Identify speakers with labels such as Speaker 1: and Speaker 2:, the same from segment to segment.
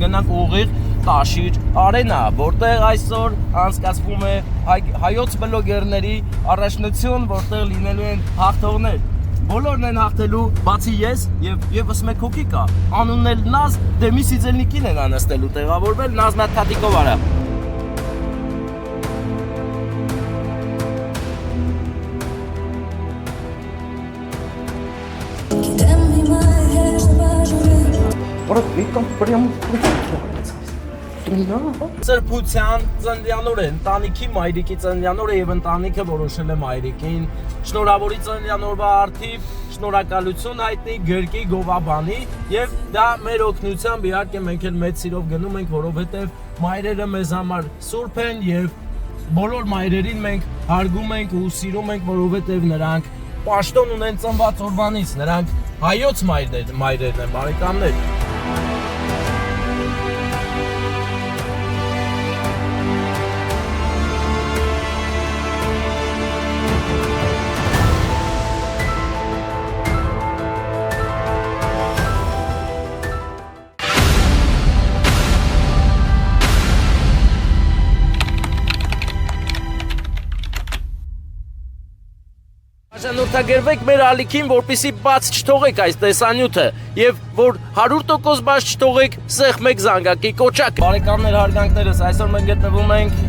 Speaker 1: գնանք ուղիղ Տաշիր արենա, որտեղ այսօր անցկացվում է հայոց բլոգերների առաջնություն, որտեղ լինելու են հաղթողներ։ Բոլորն են հաղթելու, բացի ես եւ եւս մեկ հոգի կա։ Անունն էլ Նազ, դեմի Սիձելնիկին են անստելու տեղավորվել, Նազ Մաթաթիկով արա։ Սրբության ծննդյանոր է, ընտանիքի մայրիկի ծննդյանոր է եւ ընտանիքը որոշել է մայրիկին շնորհավորի ծննդյանորվա արդիվ շնորհակալություն հայտնի գրկի գովաբանի եւ դա մեր օգնությամբ իհարկե մենք էլ մեծ սիրով գնում ենք, որովհետեւ մայրերը մեզ համար սուրբ են եւ բոլոր մայրերին մենք հարգում ենք ու սիրում ենք, որովհետեւ նրանք պաշտոն ունեն ծնված օրվանից, նրանք հայոց մայրերն են, բարեկամներ։ Նորթագերվեք մեր ալիքին, որպեսզի բաց չթողեք այս տեսանյութը եւ որ 100% բաց չթողեք սեղմեք զանգակի կոճակ։ Բարեկամներ, հարգանքներս, այսօր մենք գտնվում ենք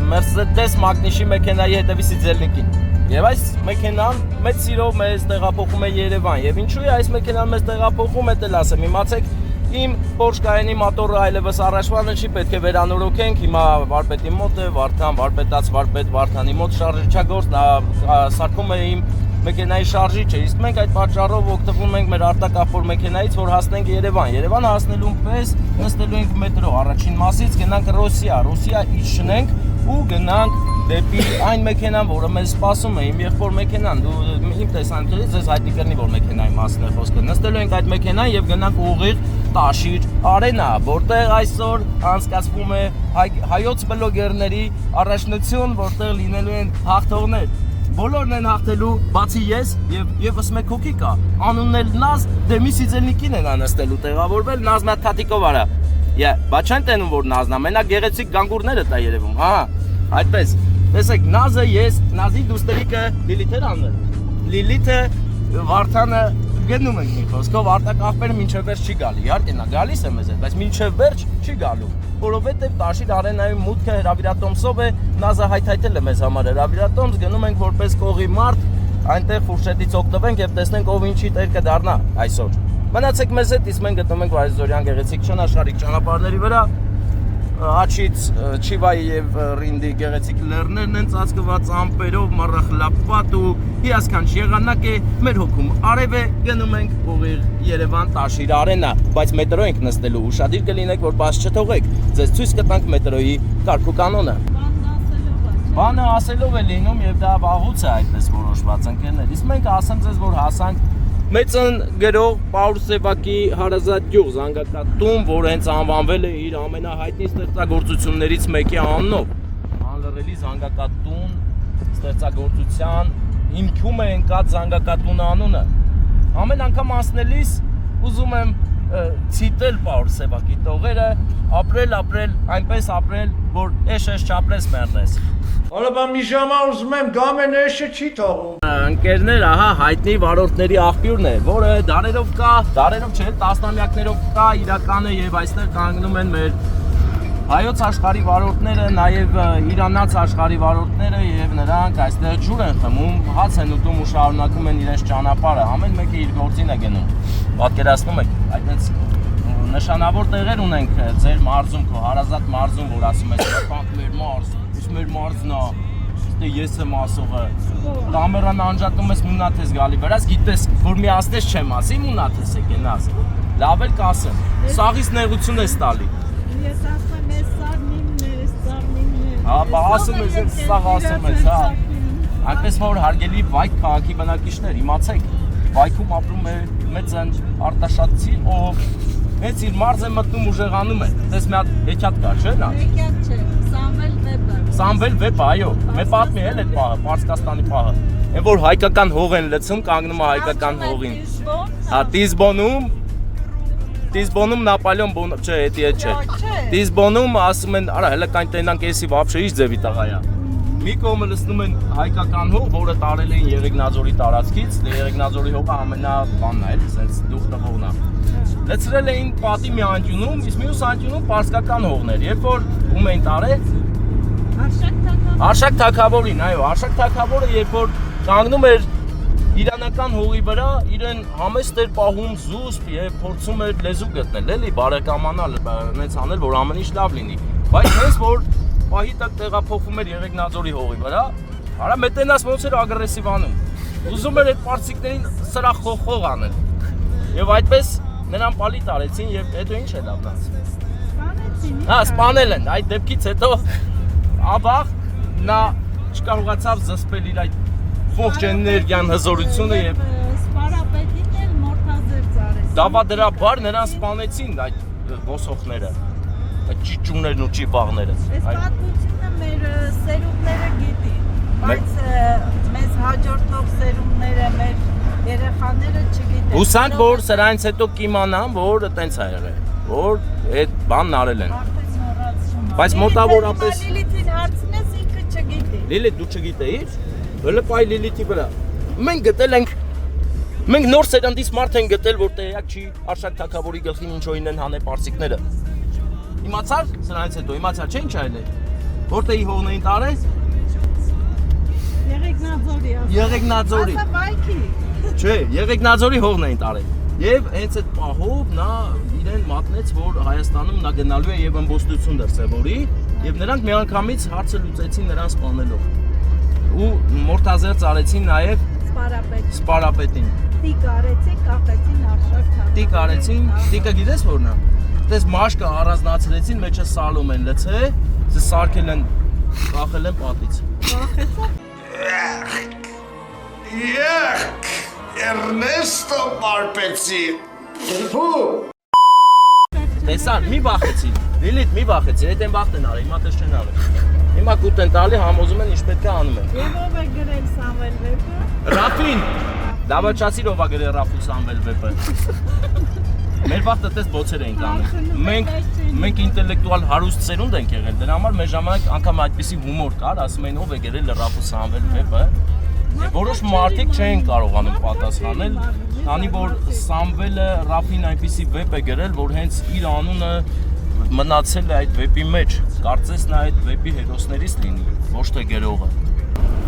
Speaker 1: Mercedes Magnus-ի մեքենայի հետևի Սիձելնիկին։ Եվ այս մեքենան մեծ սիրով մեզ տեղափոխում է Երևան։ Եւ ինչու է այս մեքենան մեզ տեղափոխում, դա էլ ասեմ, իմացեք, իմ Porsche Cayenne մոտորը այլևս առաջվանը չի, պետք է վերանորոգենք, հիմա վարպետի մոտ է, վարպետած վարպետ Վարդանի մոտ շարժիչագործ, նա սարքում է իմ մեքենայի շարժիչը, իսկ մենք այդ պատճառով օգտվում ենք մեր արտակապոր մեքենայից, որ հասնենք Երևան։ Երևան հասնելուն պես նստելու ենք մետրո, առաջին մասից գնանք Ռոսիա իջնենք ու գնանք դեպի այն մեքենան, որը մեզ սպասում է, իմ եղբոր մեքենան, դու իմ տեսանյութից ես հայտնի կլինի, որ մեքենայի մասն է խոսքը։ Նստելու ենք այդ մեքենան եւ գնանք ուղիղ Տաշիր արենա, որտեղ այսօր անցկացվում է հայոց բլոգերների առաջնություն, որտեղ լինելու են հաղթողներ։ Բոլորն են հաղթելու, բացի ես եւ եւս մեկ հոգի կա։ Անունն էլ Նազ, դեմի Սիձելնիկին են անստելու տեղավորվել, Նազ Մաթաթիկով արա։ Բա չեն տենում, որ Նազն է, մենակ գեղեցիկ գանգուրները տա երևում, հա, այդպես։ Տեսեք, Նազը ես, Նազի դուստերիկը Լիլիթեր անն Լիլիթը Վարդանը գնում ենք մի խոսքով, արտակախվերը մինչև վերջ չի գալի, իհարկե նա գալիս է մեզ հետ, բայց մինչև վերջ չի գալու, որովհետև Տաշիր արենայում մուտքը հրավիրատոմսով է, Նազը հայթայթել է մեզ համար հրավիրատոմս, գնում ենք որպես կողի մարդ, այնտեղ ֆուրշետից օգտվենք եւ տեսնենք ով ինչի տեր կդառնա այսօր։ Մնացեք մեզ հետ, իսկ մենք գտնվում ենք Վարիզորյան գեղեցիկ չնաշխարհիկ ճանապարհների վրա, Աչից Չիվայի եւ Ռինդի գեղեցիկ լեռներն են ծածկված ամպերով, մառախլապատ ու հիասքանչ եղանակ է, մեր հոգում արև է, գնում ենք ուղիղ Երևան Տաշիր արենա, բայց մետրո ենք նստելու, ուշադիր կլինեք, որ բաց չթողեք, ձեզ ցույց կտանք մետրոյի կարգ ու կանոնը։ Բանը ասելով է լինում եւ դա վաղուց է այդպես որոշված ընկերներ, իսկ մենք ասեմ ձեզ, որ հասանք Մեծն գրող Պաուլ Սևակի հարազատ գյուղ Զանգակատուն, որ հենց անվանվել է իր ամենահայտնի ստեղծագործություններից մեկի անունով։ Անլռելի Զանգակատուն ստեղծագործության հիմքում է ընկած Զանգակատուն անունը։ Ամեն անգամ ասնելիս ուզում եմ ցիտել Պաուլ Սևակի տողերը, ապրել, այնպես ապրել, որ էշ չապրես մեռնես։
Speaker 2: Հələ մի ժամա ուզում եմ գամեն էշը չի թողում։
Speaker 1: Ընկերներ, ահա հայտնի վարորդների աղբյուրն է, որը դարերով կա, դարերով չէ, տասնամյակներով կա, իրական է եւ այստեղ կանգնում են մեր հայոց աշխարհի վարորդները, նաեւ իրանաց աշխարհի վարորդները եւ նրանք այստեղ ջուր են խմում, հաց են ուտում ու շարունակում են իրենց ճանապարհը, ամեն մեկը իր գործին է գնում։ Պատկերացնում եք, այդպես նշանավոր տեղեր ունենք ձեր մարզում, քո հարազատ մարզում, որ ասում ես, «Կանք մեր մարզը», մեր մարզն է, դե ես եմ ասողը, կամերան անջատում ես մունատ ես գալի վրաս, գիտես, որ մի աստես չեմ ասի, մունատ ես է գենաս, լավ էլ կասեմ, սաղից նեղություն ես տալի։
Speaker 3: Ես ասում ես սաղնիմն է, սաղնիմն է։
Speaker 1: Հա, բա ասում ես, սաղ ասում ես, հա, այնպես որ հարգելի Վայք քաղաքի բնակիչներ, իմացեք, Վայքում ապրում է մեծն արտաշատցի, ով հենց իր մարզ է մտնում ուժեղանում է, տես մի հատ հեքյատ կա, չէ՞ նա։
Speaker 3: Հեքյատ չէ, Սամվել Վեպը։
Speaker 1: Սամվել Վեպը, այո, մեր պատմի էլ այդ պահը, Պարսկաստանի պահը։ Այն որ հայկական հող են լցում, կանգնում է հայկական հողին։ Հա, Տիզբոնում, Դիզբոնում Նապոլեոն բուն չէ, էդի է չէ։ Դիզբոնում ասում են, արա հələ կան տենանք էսի вообще ինչ ձևի տղայա։ Մի կողմը լցնում են հայկական հող, որը տարել էին Եղեգնաձորի տարածքից, Եղեգնաձորի հողը ամենաբանն է, էլի, sense դուխ տղողն է։ Լցրել էին պատի մի անկյունում, իսկ մյուս անկյունում պարսկական հողներ։ Երբ որ ում էին տարել Արշակ Թագավորին, այո, Արշակ Թագավորը երբ որ կանգնում էր իրանական հողի վրա, իրեն համեստ էր պահում զուսպ եւ փորձում էր լեզու գտնել, էլի, բարեկամանալ, այնց անել, որ ամեն ինչ լավ լինի։ Բայց հենց որ պահի տակ տեղափոխվում էր Եղեգնաձորի հողի վրա, արա մետենաս ոնց էր ագրեսիվ անում։ Ուզում էր այդ պարսիկներին սրախ խոխող անել։ Եվ այդպես նրան պալի տարեցին եւ հետո ինչ է դառնաց։ Հա, սպանել են, այդ դեպքից հետո աբախ նա չկարողացավ զսպել իր այդ ողջ էներգիան հզորությունը եւ
Speaker 3: Սպարապետին էլ մորթազեր ծարեց։
Speaker 1: դավադրաբար նրան սպանեցին այդ ոսոխները, այդ ճիճուներն ու ճիպաղները։
Speaker 3: Այս պատմությունը մեր սերունդները գիտի, բայց մեզ հաջորդող սերունդները, մեր երեխաները չգիտեն։
Speaker 1: Հուսանք որ սրանից հետո կիմանան, որ այտենց է եղել, որ այդ բանն արել են։ Բայց մոտավորապես
Speaker 3: Լիլիթին հարցնես ինքը չգիտի։
Speaker 1: Լիլիթ դու չգիտեիր։ Հələ պայ Լիլիթի վրա։ Մենք գտել ենք մենք նոր սերնդից մարդ են գտել, որ տեղյակ չի Արշակ Թագավորի գլխին ինչոյին են հանել պարսիկները։ Իմացար սրանից հետո, իմացար չէ ինչ այլ է։ Որտեղի հողն էին տարել։
Speaker 3: Եղեգնաձորի։
Speaker 1: Եղեգնաձորի։
Speaker 3: Ասա վայքի։
Speaker 1: Չէ, Եղեգնաձորի հողն էին տարել։ Եվ հենց այդ պահով նա իրեն մատնեց, որ Հայաստանում նա գնալու է եւ ըմբոստություն դրսևորի, եւ նրանք միանգամից հարցը լուծեցին նրան սպանելով։ Ու մորթազերծ արեցին նաեւ սպարապետին։
Speaker 3: Տիկ արեցին, կապեցին Արշակ Թագավորին։
Speaker 1: Տիկ արեցին, տիկը գիտես որն է։ Դες մաշկը առանձնացրեցին, մեջը սալում են լցե, սարքել են, կախել են պատից։
Speaker 2: Եք, Ernesto Marpetsi։
Speaker 1: Տեսան, մի բախեցի։ Լիլիթ, մի բախեցի, այդ են բախտ են արել, հիմա տես չեն արել։ Հիմա կուտ են տալի, համոզում են ինչ պետք է անում են։
Speaker 3: Եվ ով է գրել Սամվել վեպը։
Speaker 1: Ռաֆին։ Դավաճացիր ով է գրել Ռաֆու Սամվել վեպը։ Մեր վաղտը տես բոցեր ենք անում։ Մենք ինտելեկտուալ հարուստ սերունդ ենք եղել, դրա համար մեր ժամանակ անգամ այդպիսի հումոր կար, ասում էին ով է գրել Ռաֆու Սամվել վեպը։ Որոշ մարդիկ չեն կարողանում պատասխանել, քանի որ Սամվելը Ռաֆին այնպիսի վեպ է գրել, որ հենց իր անունը մնացել է այդ վեպի մեջ, կարծես նա այդ վեպի հերոսներից լինի, ոչ թե գրողը։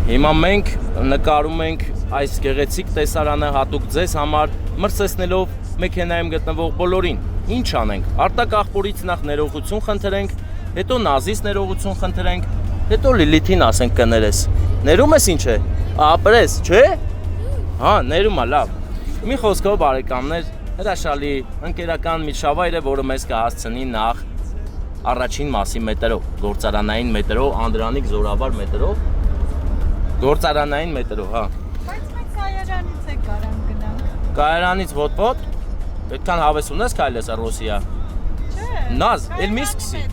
Speaker 1: Հիմա մենք նկարում ենք այս գեղեցիկ տեսարանը հատուկ ձեզ համար, մրցեցնելով մեքենայում գտնվող բոլորին։ Ինչ անենք։ Արտակ աղբորից նախ ներողություն խնդրենք, հետո Նազից ներողություն խնդրենք, հետո Լիլիթին ասենք կներես։ Ներում ես ինչ է։ Ապրես, չէ։ Հա, ներում է, լավ։ Մի խոսքով բարեկամներ, հրաշալի ընկերական միջավայր է, որը մեզ կհասցնի նախ առաջին մասի մետրով, գործարանային մետրով, Անդրանիկ Զորավար մետրով, գործարանային մետրով, հա։
Speaker 3: Բայց մենք կայարանից է կարան գնանք։
Speaker 1: Կայարանից ոտ-ոտ, այդքան հավես ունես քայլես Ռոսիա։
Speaker 3: Չէ։
Speaker 1: Նազ, էլ մի սկսի։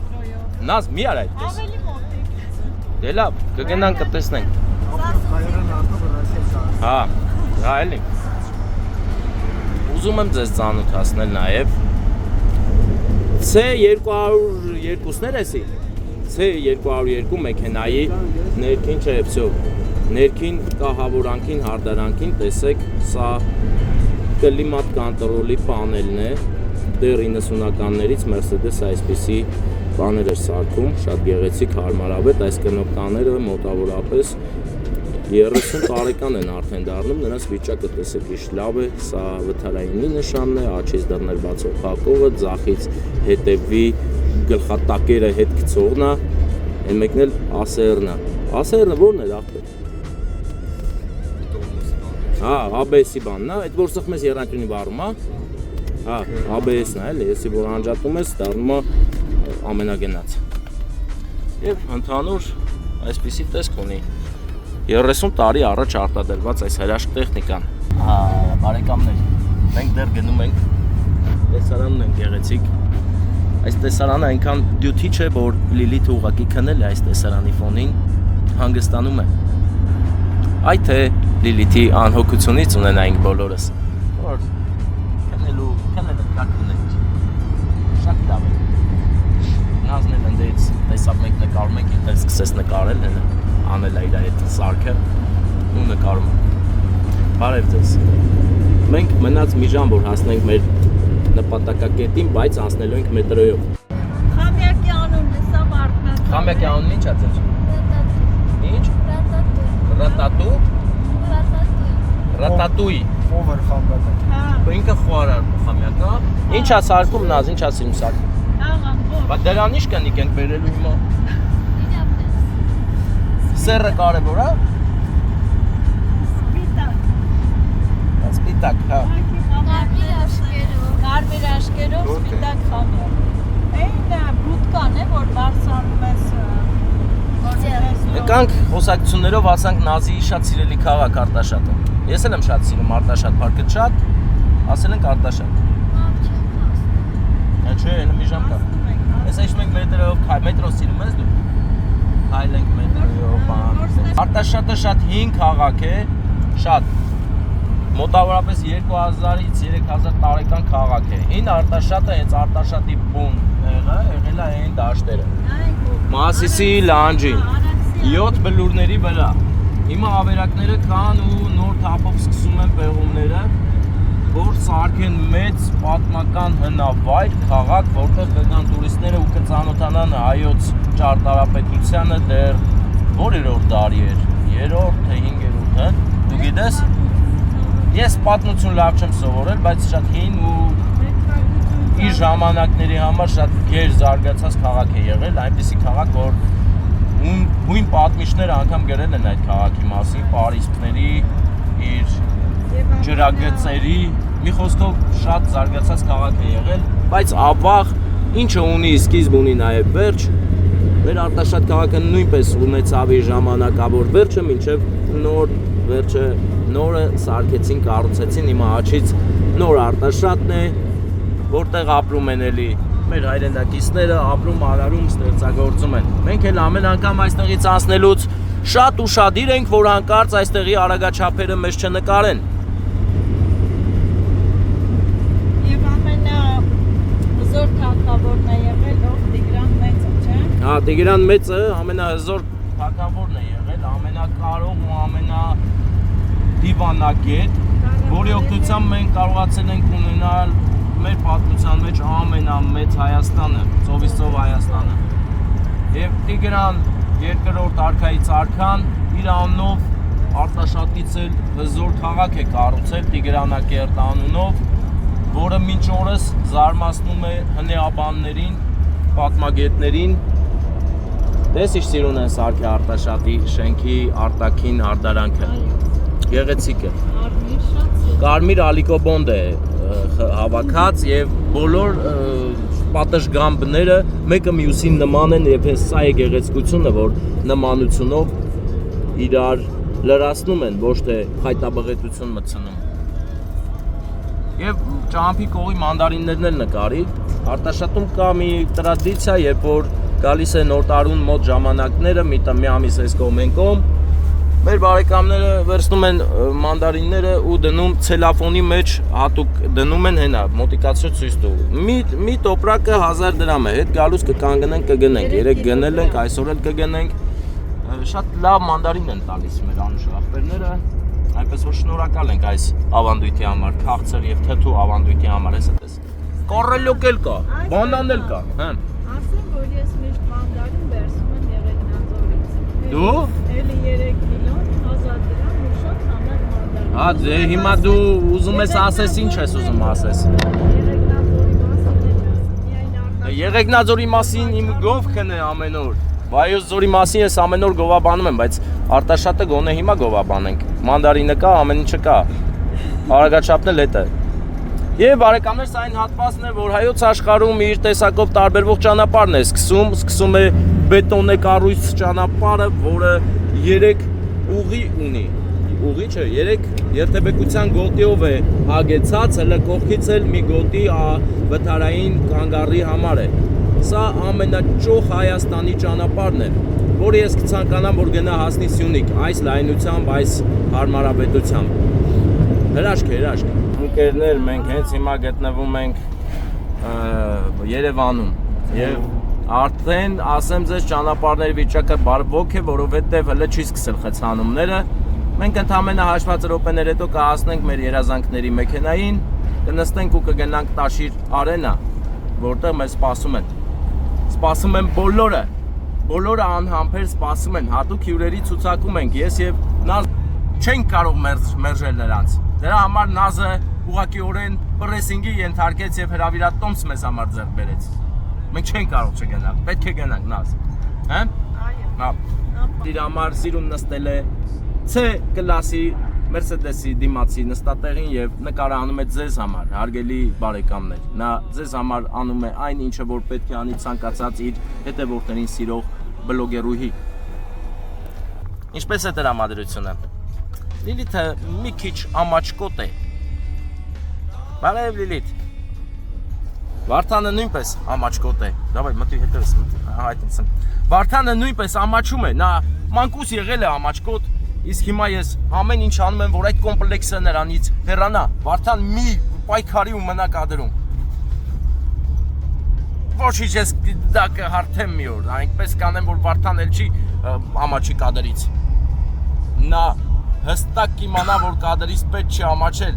Speaker 1: Նազ, մի արա այդպես։
Speaker 3: Ավելի մոտիկ։
Speaker 1: Դե լավ, կգնանք կտեսնենք։ Հա, հա էլի։ Ուզում եմ ձեզ ծանոթացնել նաև C202-ներ էսի։ C202 մեքենայի ներքին չէ, վсё։ Ներքին կահավորանքին, հարդարանքին տեսեք, սա կլիմատ կոնտրոլի պանելն է։ Դեռ 90-ականներից Mercedes այսպիսի բաներ էր սարքում, շատ գեղեցիկ, հարմարավետ, այս կնոպկաները մոտավորապես 30 տարեկան են արդեն դառնում, նրանց վիճակը տեսեք ինչ լավ է, սա վթարայինի նշանն է, աչից դռներ բացող հակովը, ձախից հետևի գլխատակերը հետ գցողն է, այն մեկն էլ ASR-ն է։ ASR-ը ո՞րն է ախպեր։ Հա, ABS-ի բանն է, այդ որ սխում ես եռանկյունի բառում, հա։ Հա, ABS-ն է, էլի, если որ անջատում ես, դառնում է ամենագնաց։ Եվ ընդհանուր այսպիսի տեսք ունի 30 տարի առաջ արտադրված այս հրաշք տեխնիկան։ Հա, բարեկամներ, մենք դեռ գնում ենք, տեսարանն են գեղեցիկ։ Այս տեսարանը այնքան դյութի չէ, որ Լիլիթը ուղղակի քնել է այս տեսարանի ֆոնին, հանգստանում է։ Այդ թե Լիլիթի անհոգությունից ունենայինք բոլորս։ Որ քնելու կակն է։ սկսես նկարել, անել իր այդ սարքը ու նկարում։ Բարև ձեզ։ Մենք մնաց մի ժամ, որ հասնենք մեր նպատակակետին, բայց անցնելու ենք մետրոյով։
Speaker 3: Խամյակի անունն է, սա մարդն է։
Speaker 1: Խամյակի անունն ի՞նչ է ձեր։ Ինչ։ Ռատատու։ Ռատատուի։
Speaker 4: Ով էր խամբակը։
Speaker 3: Հա,
Speaker 1: Ինքը խոհարար Խամյակը։ Ինչ է սարքում նազ, ինչ է սիրում սարքում։
Speaker 3: աղան, ո՞վ։
Speaker 1: Բա դրան ի՞նչ կնիկ ենք բերելու հիմա։ Սերը կարևոր է։
Speaker 3: Սպիտակ։
Speaker 1: Սպիտակ, հա։
Speaker 3: Կարմիր աշկերով սպիտակ խամյակ։ Այն բուտկան է, որ բարձրանում ես
Speaker 1: Եկանք խոսակցություններով ասանք Նազիի շատ սիրելի քաղաք Արտաշատը։ Ես էլ եմ շատ սիրում Արտաշատ, парքը շատ, ասել ենք Արտաշատ։ Չէ, elə մի ժամ կա։ Ես այս մենք մետրո սիրում ես դու։ Քայլենք մետրոյով, բան։ Արտաշատը շատ հին քաղաք է, շատ։ Մոտավորապես 2000-ից 3000 տարեկան քաղաք է։ Հին Արտաշատը հենց Արտաշատի բուն եղել է այն դաշտերը։ Մասիսի լանջին 7 բլուրների վրա։ Հիմա ավերակները կան ու նոր թափով սկսում են պեղումները, որ սարքեն մեծ պատմական հնավայր, քաղաք, որտեղ կգան տուրիստները ու կծանոթանան հայոց ճարտարապետությանը դեռ որերորդ դարի էր, 3-րդ թե 5-րդը, դու գիտես։ Ես պատմություն լավ չեմ սովորել, բայց շատ հին ու իր ժամանակների համար շատ գեր զարգացած քաղաք է եղել, այնպիսի քաղաք, որ հույն պատմիչները անգամ գրել են այդ քաղաքի մասին, պարիսպների, իր ջրագծերի, մի խոսքով շատ զարգացած քաղաք է եղել, բայց ավաղ ինչը ունի սկիզբ ունի նաև վերջ, մեր Արտաշատ քաղաքը նույնպես ունեցավ իր ժամանակավոր վերջը, մինչև նոր վերջը նորը սարքեցին, կառուցեցին, հիմա աչից նոր Արտաշատն է, որտեղ ապրում են էլի մեր հայրենակիցները, ապրում, արարում, ստեղծագործում են։ Մենք էլ ամեն անգամ այստեղից անցնելուց շատ ուշադիր ենք, որ հանկարծ այստեղի արագաչափերը մեզ չնկարեն։
Speaker 3: Եվ ամենահզոր թագավորն է եղել ով Տիգրան Մեծը, չէ՞։
Speaker 1: Հա, Տիգրան Մեծը ամենահզոր թագավորն է եղել, ամենակարող ու ամենադիվանագետ, որի օգնությամբ մենք կարողացել ենք ունենալ մեր պատմության մեջ ամենամեծ Հայաստանը, ծովից ծով Հայաստանը։ Եվ Տիգրան երկրորդ արքայից արքան իր անունով Արտաշատից էլ հզոր քաղաք է կառուցել Տիգրանակերտ անունով, որը մինչ օրս զարմացնում է հնեաբաններին, պատմագետներին։ Դες ինչ սիրուն են սարքի Արտաշատի շենքի արտաքին հարդարանքը։ Գեղեցիկ է։ Կարմիր ալիկոբոնդ է հավաքած եւ բոլոր պատշգամբները մեկը մյուսին նման են եւ հենց սա է գեղեցկությունը, որ նմանությունով իրար լրացնում են, ոչ թե խայտաբղետություն մտցնում։ Եվ ճամփի կողի մանդարիններն էլ նկարի։ Արտաշատում կա մի տրադիցիա, երբ որ գալիս է նոր տարուն մոտ ժամանակները, մի ամիս այս կողմ են կողմ, մեր բարեկամները վերցնում են մանդարինները ու դնում ցելոֆոնի մեջ հատուկ դնում են հենա, մոտիկացրու ցույց տու։ Մի տոպրակը 1000 դրամ է, հետ գալուց կկանգնենք, կգնենք, երեք գնել ենք, այսօր էլ կգնենք։ Շատ լավ մանդարին են տալիս մեր անուշ ախպերները, այնպես որ շնորհակալ ենք այս ավանդույթի համար, քաղցր եւ թթու ավանդույթի համար, հեսա տես։ Կորելոկ էլ կա, բանան էլ կա, հա։
Speaker 3: Ասեմ, որ ես միշտ մանդարին վերցում եմ Եղեգնաձորից։
Speaker 1: Դու?
Speaker 3: Էլի 3 կիլո, 1000 դրամ ու շատ համեղ մանդարին։
Speaker 1: Հա, դե հիմա դու ուզում ես ասես, ինչ ես ուզում ասես։
Speaker 3: Եղեգնաձորի մասին
Speaker 1: Եղեգնաձորի մասին
Speaker 3: էլ միայն
Speaker 1: իմ գովքն է ամեն օր։ Վայոց ձորի մասին ես ամեն օր գովաբանում եմ, բայց Արտաշատը գոնե հիմա գովաբանենք։ Մանդարինը կա, ամեն ինչը կա։ Արագաչափն էլ էդ է։ Եվ բարեկամներ, սա այն հատվածն է, որ հայոց աշխարհում իր տեսակով տարբերվող ճանապարհն է սկսում է բետոնե կառույց ճանապարհը, որը 3 ուղի ունի։ Ուղի չէ, 3 երթևեկության գոտիով է հագեցած, հələ կողքից էլ մի գոտի վթարային կանգառի համար է։ Սա ամենաճոխ Հայաստանի ճանապարհն է, որը ես կցանկանամ, որ գնա հասնի Սյունիք, այս լայնությամբ, այս հարմարավետությամբ։ Հրաշք է, հրաշք։ Ընկերներ, մենք հենց հիմա գտնվում ենք Երևանում եւ Արդեն ասեմ ձեզ ճանապարհների վիճակը բարվոք է, որովհետև հələ չի սկսել խցանումները։ Մենք ընդամենը հաշված րոպեներ հետո կհասնենք մեր երազանքների մեքենային, կնստենք ու կգնանք Տաշիր Արենա, որտեղ մեզ սպասում են։ Սպասում են բոլորը անհամբեր սպասում են, հատուկ հյուրերի ցուցակում ենք ես եւ Նազ չենք կարող մերժել նրանց։ Դրա համար Նազը ուղղակիորեն պրեսինգի ենթարկեց եւ հրավիրատոմս մեզ համար ձեռք բերեց։ Մենք չենք կարող չգնալ, պետք է գնանք Նազ։ Հա? Այո։ Իր համար սիրուն նստել է C կլասի Mercedes-ի դիմացի նստատեղին եւ նկարահանում է ձեզ համար, հարգելի բարեկամներ։ Նա ձեզ համար անում է այն ինչը որ պետք է անի ցանկացած իր հետևորդներին սիրող բլոգերուհի։ Ինչպես է տրամադրությունը։ Լիլիթը մի քիչ ամաչկոտ է։ Բարև Լիլիթ։ Վարդանը նույնպես ամաչկոտ է։ Դավայ մտի հետևս, հայտնեմ։ Վարդանը նույնպես ամաչում է, նա մանկուց եղել է ամաչկոտ, իսկ հիմա ես ամեն ինչ անում եմ, որ այդ կոմպլեքսը նրանից հեռանա։ Վարդան մի պայքարի ու մնա կադրում։ Ոչինչ ես դա կհարթեմ մի օր, այնպես կանեմ, որ Վարդան էլ չի ամաչի կադրից։ Նա հստակ կիմանա, որ կադրից պետք չի ամաչել։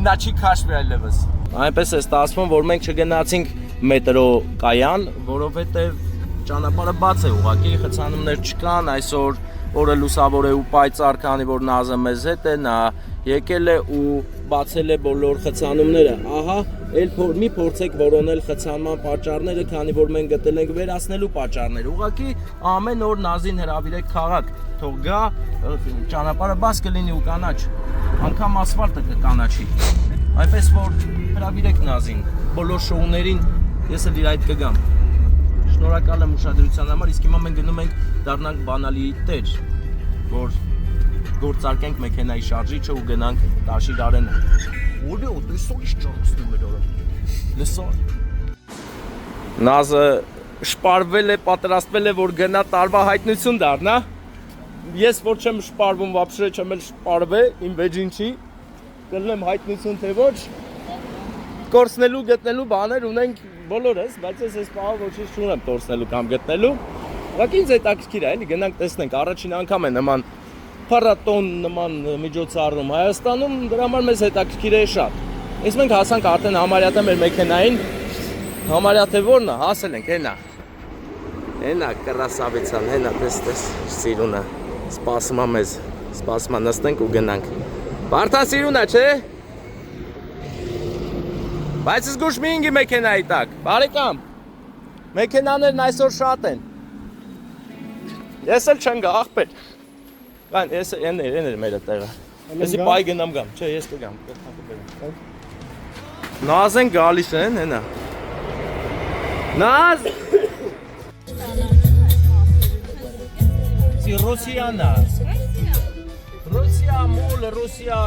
Speaker 1: Նա չի քաշվի այլևս։ Այնպես է ստացվում, որ մենք չգնացինք մետրո կայան, որովհետև ճանապարհը բաց է ուղղակի, խցանումներ չկան, այսօր օրը լուսավոր է ու պայծառ, քանի որ Նազը մեզ հետ է, նա եկել է ու բացել է բոլոր խցանումները։ Ահա, մի փորձեք որոնել խցանման պատճառները, քանի որ մենք գտել ենք վերացնելու պատճառները։ Ուղղակի ամեն օր Նազին հրավիրեք քաղաք, թող գա, ճանապարհը բաց կլինի ու կանաչ, անգամ ասֆալտը կկանաչի։ Այնպես որ հրավիրեք Նազին, բոլոր շոուներին ես էլ իր այդ կգամ։ Շնորհակալ եմ ուշադրության համար, իսկ հիմա մենք գնում ենք դառնանք բանալի տեր, որ գործարկենք մեքենայի շարժիչը ու գնանք Տաշիր Արենա։ Որը դեսո ինչ ճանաչում էր արա։ Լսո։ Նազը շպարվել է, պատրաստվել է, որ գնա տարվա հայտնություն դառնա։ Ես որ չեմ շպարվում, вообще չեմ էլ շպարվե, իմ վեճին չի։ Կլնեմ հայտնություն թե ոչ։ Կորցնելու, գտնելու բաներ ունենք բոլորս, բայց ես պահով ոչինչ չունեմ տորցնելու կամ գտնելու։ Ուղղակի ինձ հետաքրքիր է, էլի գնանք տեսնենք, առաջին անգամ է նման փառատոն, նման միջոցառում Հայաստանում, դրա համար մեզ հետաքրքիր է շատ։ Իսկ մենք հասանք արդեն համարյա թե մեր մեքենային, համարյա թե որն է, հասել ենք, հենա կրասավիցան, հենա տես սիրունը, սպասում է մեզ, սպասում է նստենք ու գնանք։ Բարդան սիրունա, չէ։ Բայց զգուշ մի ինգի մեքենայի տակ, բարեկամ, մեքենաներն այսօր շատ են, ես էլ չեն գա, աղպեր, բան, ես էներ մեր տեղը, եսի պայ գնամ գամ, չէ, ես կգամ, Նազ են գալիս են, հենա, Նազ, Ռուսիանա, Ռուսիա մուլ, Ռուսիա,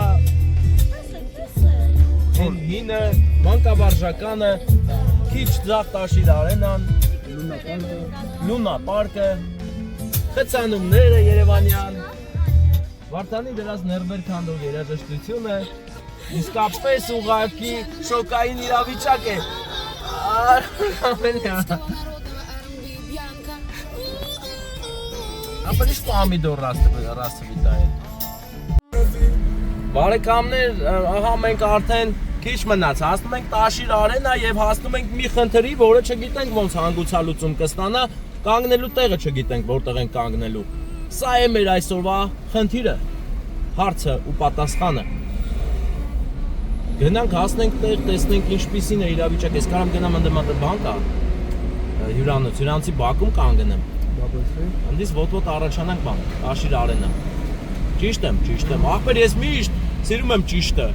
Speaker 1: հինը, մանկավարժականը, քիչ ձախ Տաշիր Արենան, Լունա պարկը, խցանումները Երևանյան, Վարդանի դրած ներբեր քանդող երաժշտությունը, իսկապես ուղղակի շոկային իրավիճակ է։ Ապա ինչ պամիդոր ռաստվիտա է։ Բարեկամներ, ահա մենք արդեն քիչ մնաց, հասնում ենք Տաշիր Արենա եւ հասնում ենք մի խնդրի, որը չգիտենք ոնց հանգուցալուծում կստանա, կանգնելու տեղը չգիտենք որտեղ են կանգնելու։ Սա է մեր այսօրվա խնդիրը, հարցը ու պատասխանը։ Գնանք հասնենք տեղ, տեսնենք ինչպիսին է իրավիճակը, ես կարամ գնամ ընդդեմ բան կա, հյուրանոց, հյուրանոցի բակում կանգնեմ։ Անդիս ոտ-ոտ առաջանանք բան, Տաշիր Արենա։ Ճիշտ եմ, ախպեր ես միշտ սիրում եմ ճիշտը,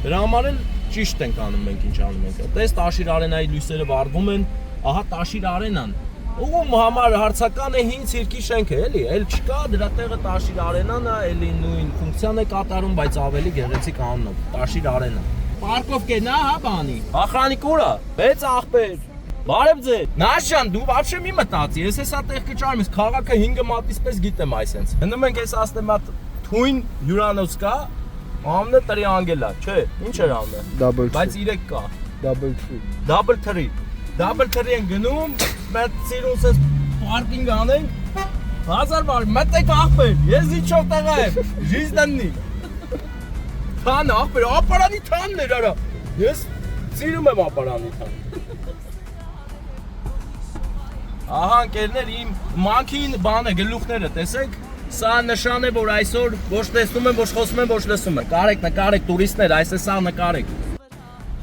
Speaker 1: դրա համար էլ ճիշտ ենք անում մենք ինչ անում ենք, տես Տաշիր Արենայի լույսերը վառվում են, ահա Տաշիր Արենան, ում համար հարցական է հին ցիրկի շենքը, էլի, էլ չկա, դրա տեղը Տաշիր Արենան է, էլի նույն ֆունկցիան է կատարում, բայց ավելի գեղեցիկ անունով, Տաշիր Արենա։ Պարկով կենա, հա բանի։ Ախրանիկ ուրա, բեց ախպեր։ Բարև ձեզ։ Նաշ ջան, դու вообще մի մտածի, ես հեսա տեղ կճարում ես, քաղաքը 5 մատից պես գիտեմ այսենց։ Հնում ենք ես ասեմ at թույն հյուրանոց կա, ամնը տրիանգել է, չէ, ինչ էր ամնը։ Բայց 3 կա։ Double 3։ Double tree են գնում, մենք սիրունս ես պարկինգ անենք, 1000 բար, մտեք աղբեր, ես ինչով տեղա եմ, ժիզննի։ Թան աղբեր, ապարանի թանն էր արա, ես սիրում եմ ապարանի թան։ Ահա ընկերներ իմ մանքին բանը գլուխները տեսեք, սա նշան է, որ այսօր ոչ տեսնում եմ, ոչ խոսում եմ, ոչ լսում եմ։ Նկարեք տուրիստներ, այս է սա նկարեք։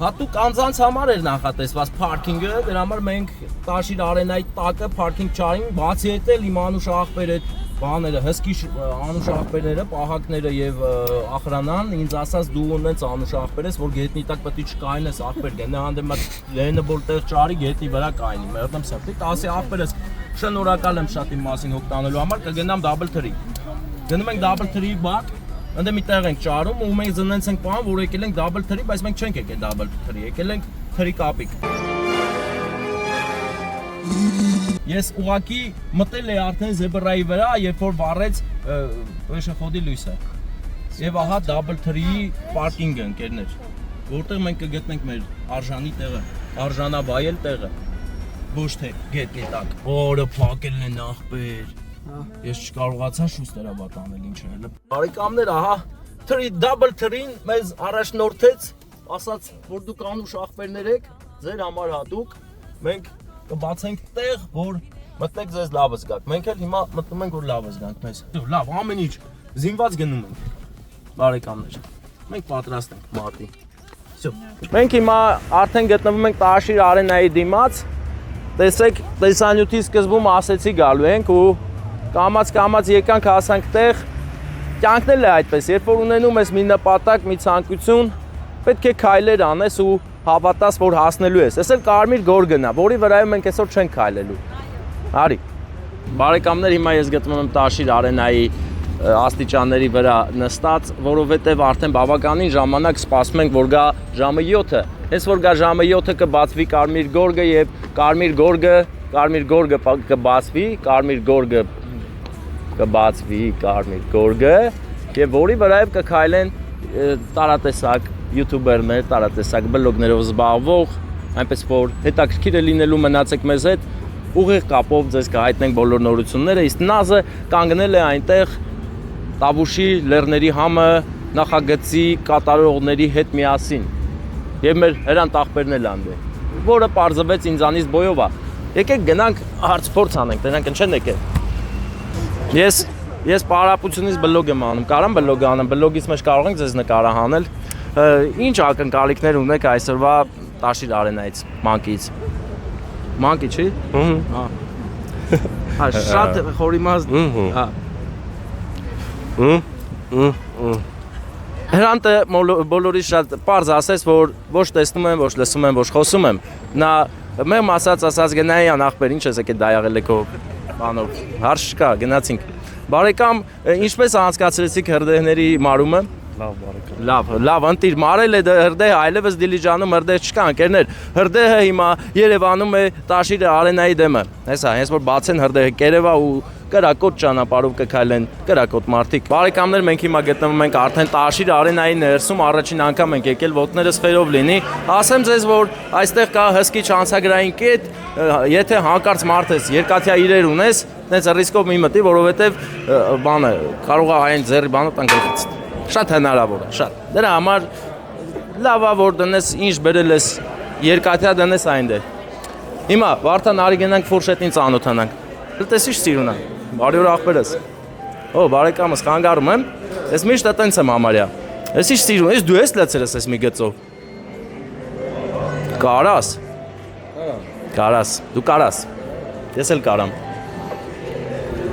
Speaker 1: Հատուկ անձանց համար էր նախատեսված պարքինգը, դրա համար մենք Տաշիր արենայի տակը պարքինգ չարին, բացի հետ էլ իմ անուշ աղբերը բաները, հսկի անուշ աղբերները, պահակները եւ ախրանան ինձ ասած դու ունես անուշ աղբեր ես, որ գետնի տակ պետք է չկայնես աղբեր գնա հանդեմ լենը բոլտեղ ճարի գետնի վրա կայնի, մերտեմ սրտի 10 աղբերս շնորհակալ եմ շատ իմ մասին հոգ տանելու համար, կգնամ double tree։ Գնում ենք double tree բակ, ընդ մի տեղ ենք ճարում ու մենք զննենց ենք բան, որ եկել ենք double tree, բայց մենք չենք եկել double tree, եկել ենք tree կապիկ։ Ես ուղակի մտել էի արդեն զեբրայի վրա, երբ որ վառեց էշախոդի լույսը։ Եվ ահա double tree պարկինգը ընկերներ, որտեղ մենք կգտնենք մեր արժանի տեղը, արժանավայել տեղը, ոչ թե գետնի տակ։ Օրը փակելն են աղբեր։ Ես չկարողացա շուստերաբատ անել ինչ է։ Բարեկամներ, ահա double tree-ն մեզ առաջնորդեց, ասաց, որ դուք անուշ աղբերներ եք, ձեր համար հատուկ, մենք կբացենք տեղ, որ մտնեք ձեզ լավը զգաք։ Մենք էլ հիմա մտնում ենք, որ լավը զգանք մեզ։ Լավ, ամեն ինչ զինված գնում ենք։ Բարեկամներ, մենք պատրաստ ենք մարտի։ Մենք հիմա արդեն գտնվում ենք Տաշիր արենայի դիմաց։ Տեսեք, տեսանյութի սկզբում ասեցի գալու ենք ու կամաց եկանք հասանք տեղ։ Կյանքն էլ է այդպես, երբ որ ունենում ես մի նպատակ, մի ցանկություն, պետք է քայլեր անես ու հավատաս, որ հասնելու ես։ Էս էլ կարմիր գորգն է, որի վրայով մենք այսօր չենք քայլելու։ Արի։ Բարեկամներ, հիմա ես գտնվում եմ Տաշիր արենայի աստիճանների վրա նստած, որովհետև արդեն բավականին ժամանակ սպասում ենք, որ գա ժամը 7-ը։ Հենց որ գա ժամը 7-ը կբացվի կարմիր գորգը եւ կարմիր գորգը կբացվի, եւ որի վրայով կքայլեն տարատեսակ յութուբերներ, տարատեսակ բլոգներով զբաղվող, այնպես որ հետաքրքիր է լինելու մնացեք մեզ հետ, ուղիղ կապով ձեզ կհայտնենք բոլոր նորությունները, իսկ Նազը կանգնել է այնտեղ Տավուշի լեռների համը նախագծի կատարողների հետ միասին եւ մեր հրանտ աղբերն էլ անդե, որը պարզվեց ինձանից բոյով է։ Եկեք գնանք հարցփորձ անենք, դրանք ինչեն եկել։ Ես պարապությունից բլոգ եմ անում, կարամ բլոգ անեմ, բլոգից մեջ կարող ենք ձեզ նկարահանել։ Ինչ ակնկալիքներ ունեք այսօրվա Տաշիր արենայից, մանկից։ Մանկի չի։ Հա, շատ խորիմաստ։ Հա։ Հրանտը բոլորի շատ պարզ ասես, որ ոչ տեսնում եմ, ոչ լսում եմ, ոչ խոսում եմ։ Նա մեմ ասած գնայի ան ախպեր, ինչ ես եկել դա եղել եք բանով։ Հարց չկա, գնացինք։ Բարեկամ, ինչպես անցկացրեցիք հրդեհների մարումը։ Լավ, բարեկամ։ Լավ, ընտիր, մարել է հրդեհը, այլևս Դիլիջանում հրդեհ չկա, ընկերներ։ Հրդեհը հիմա Երևանում է Տաշիր արենայի դեմը։ Հեսա, հենց որ բացեն հրդեհը կերևա ու կրակոտ ճանապարհով կքայլեն կրակոտ մարդիկ։ Բարեկամներ, մենք հիմա գտնվում ենք արդեն Տաշիր արենայի ներսում, առաջին անգամ ենք եկել, ոտները սֆերով լինի։ Ասեմ ձեզ, որ այստեղ կա հսկի չանցագրային կետ, եթե հանկարծ մարդ ես, երկաթյա իրեր ունես, տենց ռիսկով մի մտի, որովհետև բանը կարող է այն ձեռի բանը տան գլխից։ Շատ հնարավոր է, շատ։ Դրա համար լավ է, որ դնես ինչ բերել ես, երկաթյա դնես այնտեղ։ Հիմա Վարդան արի գնանք ֆուրշետին ծանոթանանք։ Տեսիշ սիրունա, բարի օր աղբերս։ Օ, բարեկամս, խանգարում եմ, ես միշտ տենց եմ համարյա։ Ես ինչ սիրուն, ես դու ես լացրես ես մի գծով։ Կարաս։ Կարաս, դու կարաս։ Ես էլ կարամ։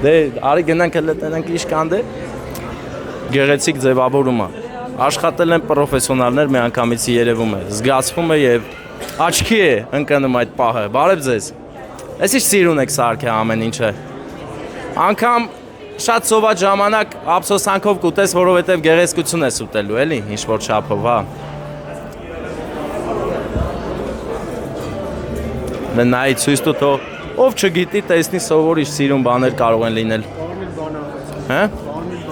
Speaker 1: Դե արի գնանք հələ տենանք ինչ կանդ է։ Գեղեցիկ ձևավորում է։ Աշխատել են պրոֆեսիոնալներ, մի անգամից երևում է։ Զգացվում է եւ աչքի է ընկնում այդ պահը։ Բարև ձեզ։ Ես ինչ սիրուն եք սարքե ամեն ինչը։ Անկամ շատ սոված ժամանակ ափսոսանքով կուտես, որովհետև գեղեցկություն ես ուտելու, էլի, ինչ-որ չափով, հա։ Դե նայի ցույց տու թող, ով չգիտի, տեսնի սովոր ինչ սիրուն բաներ կարող են լինել։ Հա։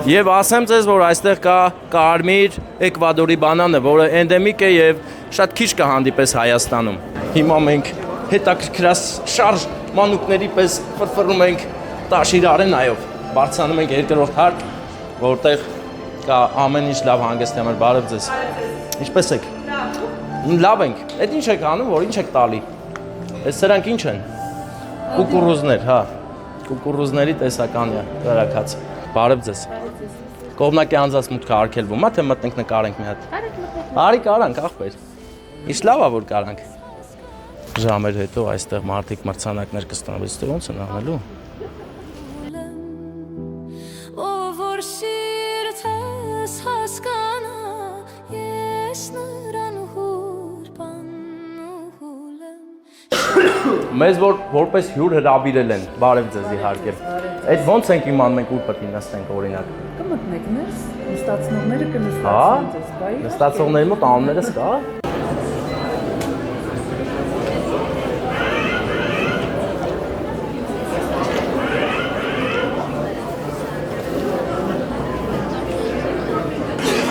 Speaker 1: Եվ ասեմ ձեզ, որ այստեղ կա կարմիր Էկվադորի բանանը, որը էնդեմիկ է եւ շատ քիչ կհանդիպես Հայաստանում։ Հիմա մենք հետաքրքրած շարժ մանուկների պես ֆրֆռում ենք Տաշիր արենայով, բարձրանում ենք երկրորդ հարկ, որտեղ կա ամեն ինչ լավ հանգստի համար, բարև ձեզ։ Ինչպե՞ս եք։ Լավ ենք։ Այդ ինչ եք անում, որ ինչ եք տալի։ Այս սրանք ինչ են։ Կուկուրուզներ, հա։ Կուկուրուզների տեսական է, վերակաց։ Բարև ձեզ։ Կողմնակի անձած մուտքը արգելվում է, թե մտնենք նկարենք մի հատ։ Արի կարանք, ախպեր։ Ինչ լավ է որ կարանք։ Ժամեր հետո այստեղ մարդիկ մրցանակներ կստանալու, իսկ ոնց են անելու։ Մեզ որպես հյուր հրավիրել են, բարև ձեզ իհարկե։ Այդ ոնց ենք իմանում մենք ուր պետք է նստենք օրինակ։
Speaker 4: Կմտնեք ներս, նստածնողները կնստացնեն
Speaker 1: Հա,
Speaker 4: ձեզ, բայ։
Speaker 1: նստածողների մոտ անուններս կա։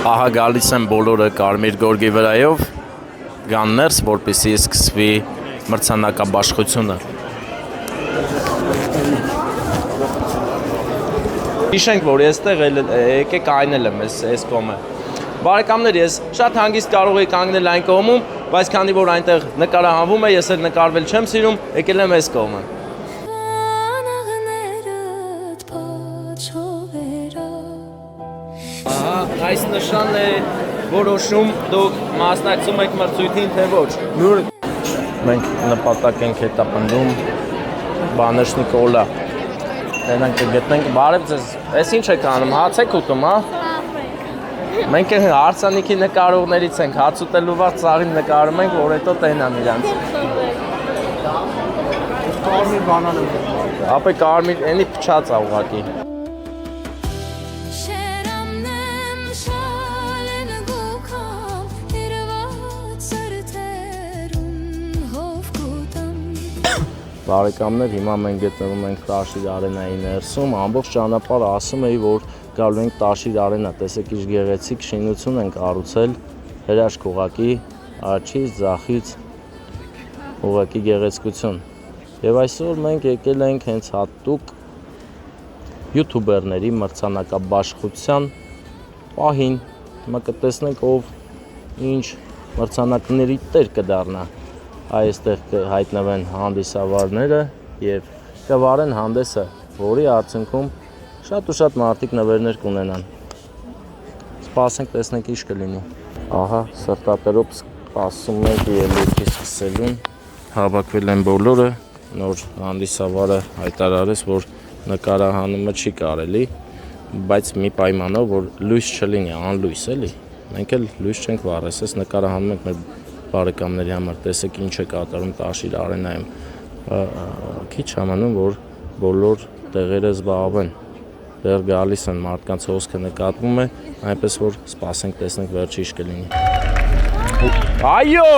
Speaker 1: Ահա գալիս են բոլորը կարմիր գորգի վրայով, գան ներս, որպեսզի սկսվի մրցանակաբաշխությունը։ Հիշենք, որ այստեղ եկեք այնել եմ այս կողմը։ Բարեկամներ, ես շատ հանգիստ կարող եի կանգնել այն կողմում, բայց քանի որ այնտեղ նկարահանվում է, ես էլ նկարվել չեմ սիրում, եկել եմ այս կողմը։ Այս նշանն է որոշում դուք մասնակցում եք մրցույթին, թե ոչ։ Մենք նպատակ ենք հետապնդում Բանեշ Նիկոլա։ Դրանք կգտնենք, բարև ձեզ, այս ինչ եք անում, հաց եք ուտում, հա։ Մենք հարսանիքի նկարողներից ենք, հաց ուտելու վաղ ծաղին նկարում ենք, որ հետո տենան իրանց։ Կարմիր բանան եմ։ Ապե կարմիր, էնի փչած է ուղղակի։ Բարեկամներ, հիմա մենք գտնվում ենք Տաշիր արենայի ներսում, ամբողջ ճանապարհը ասում էի, որ գալու ենք Տաշիր արենա, տեսեք ինչ գեղեցիկ շինություն են կառուցել, հրաշք ուղղակի, արջից, ձախից, ուղղակի գեղեցկություն։ Եվ այսօր մենք եկել ենք հենց հատուկ յութուբերների մրցանակաբաշխության պահին, հիմա կտեսնենք ով ինչ մրցանակների տեր կդառնա։ Այստեղ կհայտնվեն հանդիսավարները եւ կվարեն հանդեսը, որի արդյունքում շատ ու շատ մարդիկ նվերներ կունենան։ Սպասենք տեսնենք ինչ կլինի։ Ահա սրտատերով սպասում ենք ելույթի սկսելուն։ Հավաքվել են բոլորը, նոր հանդիսավարը հայտարարեց, որ նկարահանումը չի կարելի, բայց մի պայմանով, որ լույս չլինի, անլույս էլի։ Մենք էլ լույս չենք վառես, այս նկարահանում ենք մեր բարեկամների համար, տեսեք ինչ է կատարում Տաշիր արենայում, քիչ համանում, որ բոլոր տեղերը զբաղվեն, դեռ գալիս են մարդկանց հոսքը նկատվում է, այնպես որ սպասենք տեսնենք վերջը ինչ կլինի։ Այո!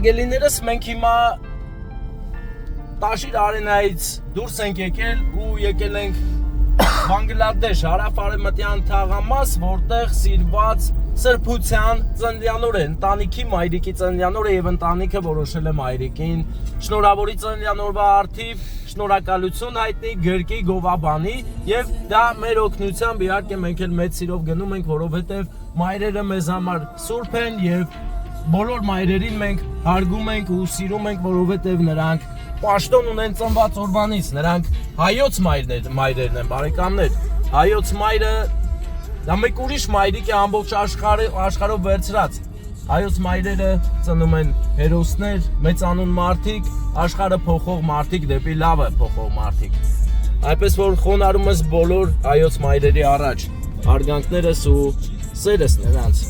Speaker 1: Արգելիներս մենք հիմա Տաշիր արենայից դուրս ենք եկել ու եկել ենք Բանգլադեշ, հարավ-արևմտյան թաղամաս, որտեղ սիրված սրբության ծննդյանոր է, ընտանիքի մայրիկի ծննդյանոր է եւ ընտանիքը որոշել է մայրիկին շնորհավորի ծննդյանորվա արդիվ շնորհակալություն հայտնի գրկի գովաբանի եւ դա մեր օգնությամբ իհարկե մենք էլ մեծ սիրով գնում ենք, որովհետեւ մայրերը մեզ համար սուրբ են եւ բոլոր մայրերին մենք հարգում ենք ու սիրում ենք, որովհետեւ նրանք պաշտոն ունեն ծնված օրվանից, նրանք հայոց մայրերն են, բարեկամներ, հայոց մայրը դա մեկ ուրիշ մայրիկ է ամբողջ աշխարհով վերցրած, հայոց մայրերը ծնում են հերոսներ, մեծանուն մարդիկ, աշխարհը փոխող մարդիկ, դեպի լավը փոխող մարդիկ, այնպես որ խոնարհում ես բոլոր հայոց մայրերի առաջ, հարգանքներս ու սերս նրանց,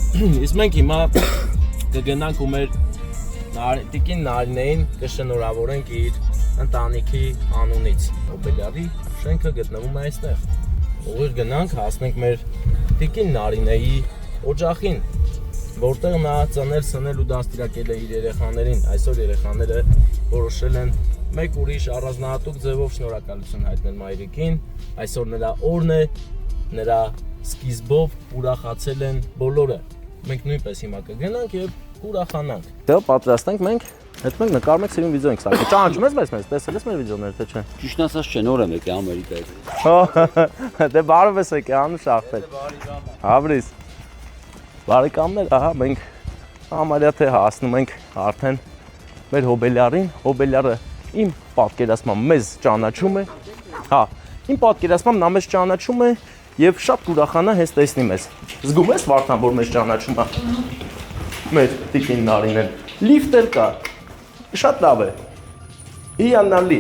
Speaker 1: իսկ մենք հիմա կգնանք ու մեր Տիկին Նարինեին կշնորհավորենք իր ընտանիքի անունից։ Օբելյարի շենքը գտնվում է այստեղ։ Ուղիղ գնանք, հասնենք մեր Տիկին Նարինեի օջախին, որտեղ նա ծնել, սնել ու դաստիարակել է իր երեխաներին։ Այսօր երեխաները որոշել են մեկ ուրիշ առանձնահատուկ ձևով շնորհակալություն հայտնել մայրիկին։ Այսօր նրա օրն է, նրա սկիզբով ուրախացել են բոլորը։ Մենք նույնպես հիմա կգնանք եւ ուրախանանք։ Դե պատրաստենք մենք, հետ մենք նկարում ենք սիրուն վիդեո ենք սարքում։ Ճանաչում ես մեզ, տեսել ես մեր վիդեոները, թե չէ։
Speaker 5: Ճիշտ ասած չէ, նոր եմ եկել Ամերիկայից։
Speaker 1: Դե բարով ես եկել, Անուշ ախպեր։ Հավրիս։ Բարեկամներ, ահա մենք համարյա թե հասնում ենք արդեն մեր Հոբելյարին, Հոբելյարը իմ պատկերացմամբ մեզ ճանաչում է։ Հա, իմ պատկերացմամբ նա մեզ ճանաչում է եւ շատ կուրախանա հենց տեսնի մեզ։ Զգում ես Վարդան, որ մեզ ճանաչում է։ Մեր Տիկին Նարինեն լիֆտեր կա, շատ լավ է, հիանալի,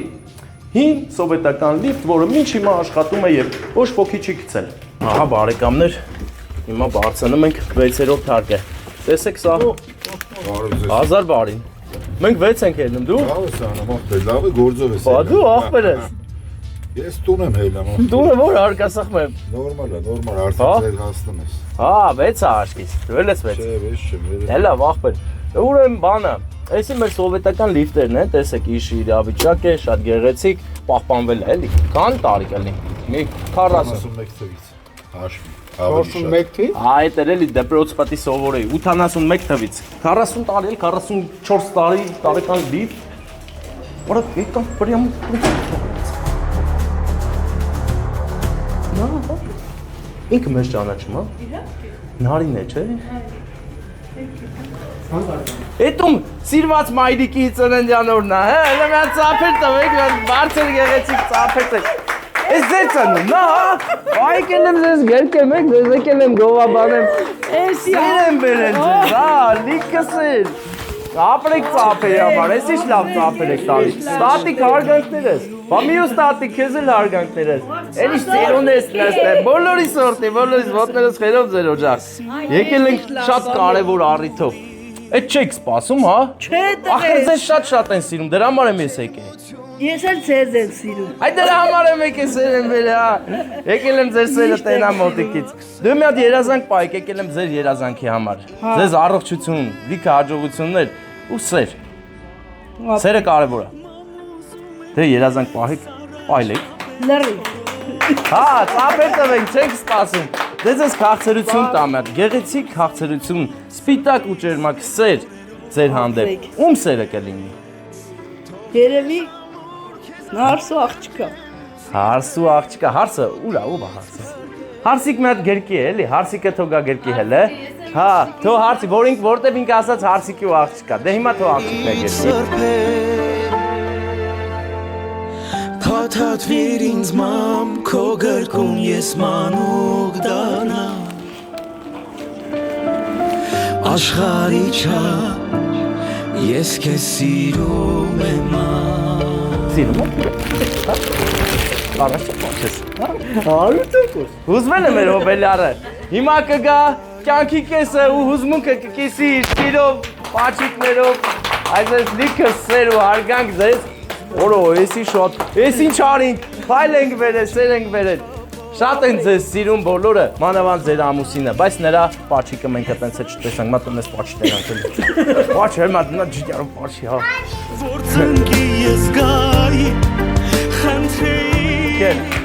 Speaker 1: հին սովետական լիֆտ, որը մինչ հիմա աշխատում է և ոչ ոքի չի գցել։ Ահա բարեկամներ, հիմա բարձրանում ենք 6-րդ թարկը, տեսեք սա 1000 բարին, մենք 6 ենք ելնում, դու?
Speaker 6: Լավ ես անում, ախպեր, լավ է գործով ես
Speaker 1: ելնում։ Դու ախպեր ես։
Speaker 6: Ես տուն եմ ելնում, ախպեր։
Speaker 1: Տունը որ արկասախմ եմ։
Speaker 6: Նորմալ, արդեն ձեր հասնում ես։
Speaker 1: Հա, 6-ը աշկից, դվել ես 6։
Speaker 6: Չէ, վեշ չեմ։
Speaker 1: Հելա, ախպեր, ուրեմն բանը, այսի մեր սովետական լիֆտերն են, տեսեք իշի իրավիճակ է, շատ գեղեցիկ, պահպանվել է, էլի, քանի տարի կլինի, մի 40
Speaker 6: 41 թվից, հաշվի,
Speaker 2: 41 թիվ։
Speaker 1: Այդ էր էլի դեպրոց պատի սովորեի, 81 թվից, 40 տարի էլ, 44 տարեկան լիֆտ, որը եկան պրյամ ինքը մեզ ճանաչում, հա? Նարին է, չէ՞։ Էտում սիրված մայրիկի ծննդյան օրն է, հա, հələ մի հատ ծափեր տվեք, բարձր գեղեցիկ ծափեր տվեք։ Ես ձեր ծնունդն, հա, եկել եմ ձեզ գերկեմ եք, ձեզ եկել եմ գովաբանեմ, սեր եմ բերել ձեզ, հա, լիքը սեր, ապրեք ծափերի համար, ես ինչ լավ ծափեր եք տալի, ստատիկ հարգանքներ ես, բա մյուս ստատիկ քեզ էլ հարգանքներ ես, էլ ինչ ծերուն ես նստել, բոլորի սորտի, բոլորիս ոտներս խերով ձեր օջախ, եկել ենք շատ կարևոր առիթով, էդ չեք սպասում, հա, ախր ձեզ շատ են սիրում, դրա համար եմ ես եկել,
Speaker 7: Ես էլ ձեզ եմ սիրում։
Speaker 1: Այ դրա համար եմ եկել սեր եմ բերել, հա, եկել եմ ձեր սերը տենամ մոտիկից, դու մի հատ երազանք պայք, եկել եմ ձեր երազանքի համար, ձեզ առողջություն, լիքը հաջողություններ ու սեր, սերը կարևոր է, դե երազանք պահեք, պայլեք,
Speaker 7: Լրի։
Speaker 1: հա, ծափեր տվենք, չենք սպասում, դե ձեզ քաղցրություն տամ հատ, գեղեցիկ քաղցրություն, սպիտակ ու ճերմակ սեր ձեր հանդեպ, ում սերը կլինի։
Speaker 7: Երևի Հարսու աղջիկա։
Speaker 1: Հարսու աղջիկա, հարսը, ուրա, ով է հարսը։ Հարսիկ մի հատ գրկի է, էլի, հարսիկը թող գա գրկի հել է։ Հա, թող հարսի, որտեվ ինքը ասաց հարսիկի ու աղջիկա, դե հիմա թող աղջիկն է գրկի։
Speaker 8: Փաթաթվիր ինձ մամ, քո գրկում ես մանուկ դանա Աշխարհի չափ, ես քեզ սիրում եմ
Speaker 1: Սիրում եմ, կարաս չպոչես, հարուտոքոս, հուզվել է մեր հոբելյարը, հիմա կգա կյանքի կեսը ու հուզմունքը կկիսի իր սիրով, պաչիկներով, այս ես լիքը սեր ու հարգանք ձեզ, որո եսի շոտ, ես ինչ արինք, փայլ ենք վերել, սեր ենք վերել, Շատ են ձեզ սիրում բոլորը, մանավանդ ձեր ամուսինը, բայց նրա պաչիկը մենք այտենց է չտեսանք, մատունես պաչ տերանք էլի։ Պաչ էր մատնա ջիջարով պաչի, հա։
Speaker 8: Որ ծնկի ես գայի խնդրեի
Speaker 1: Կեր։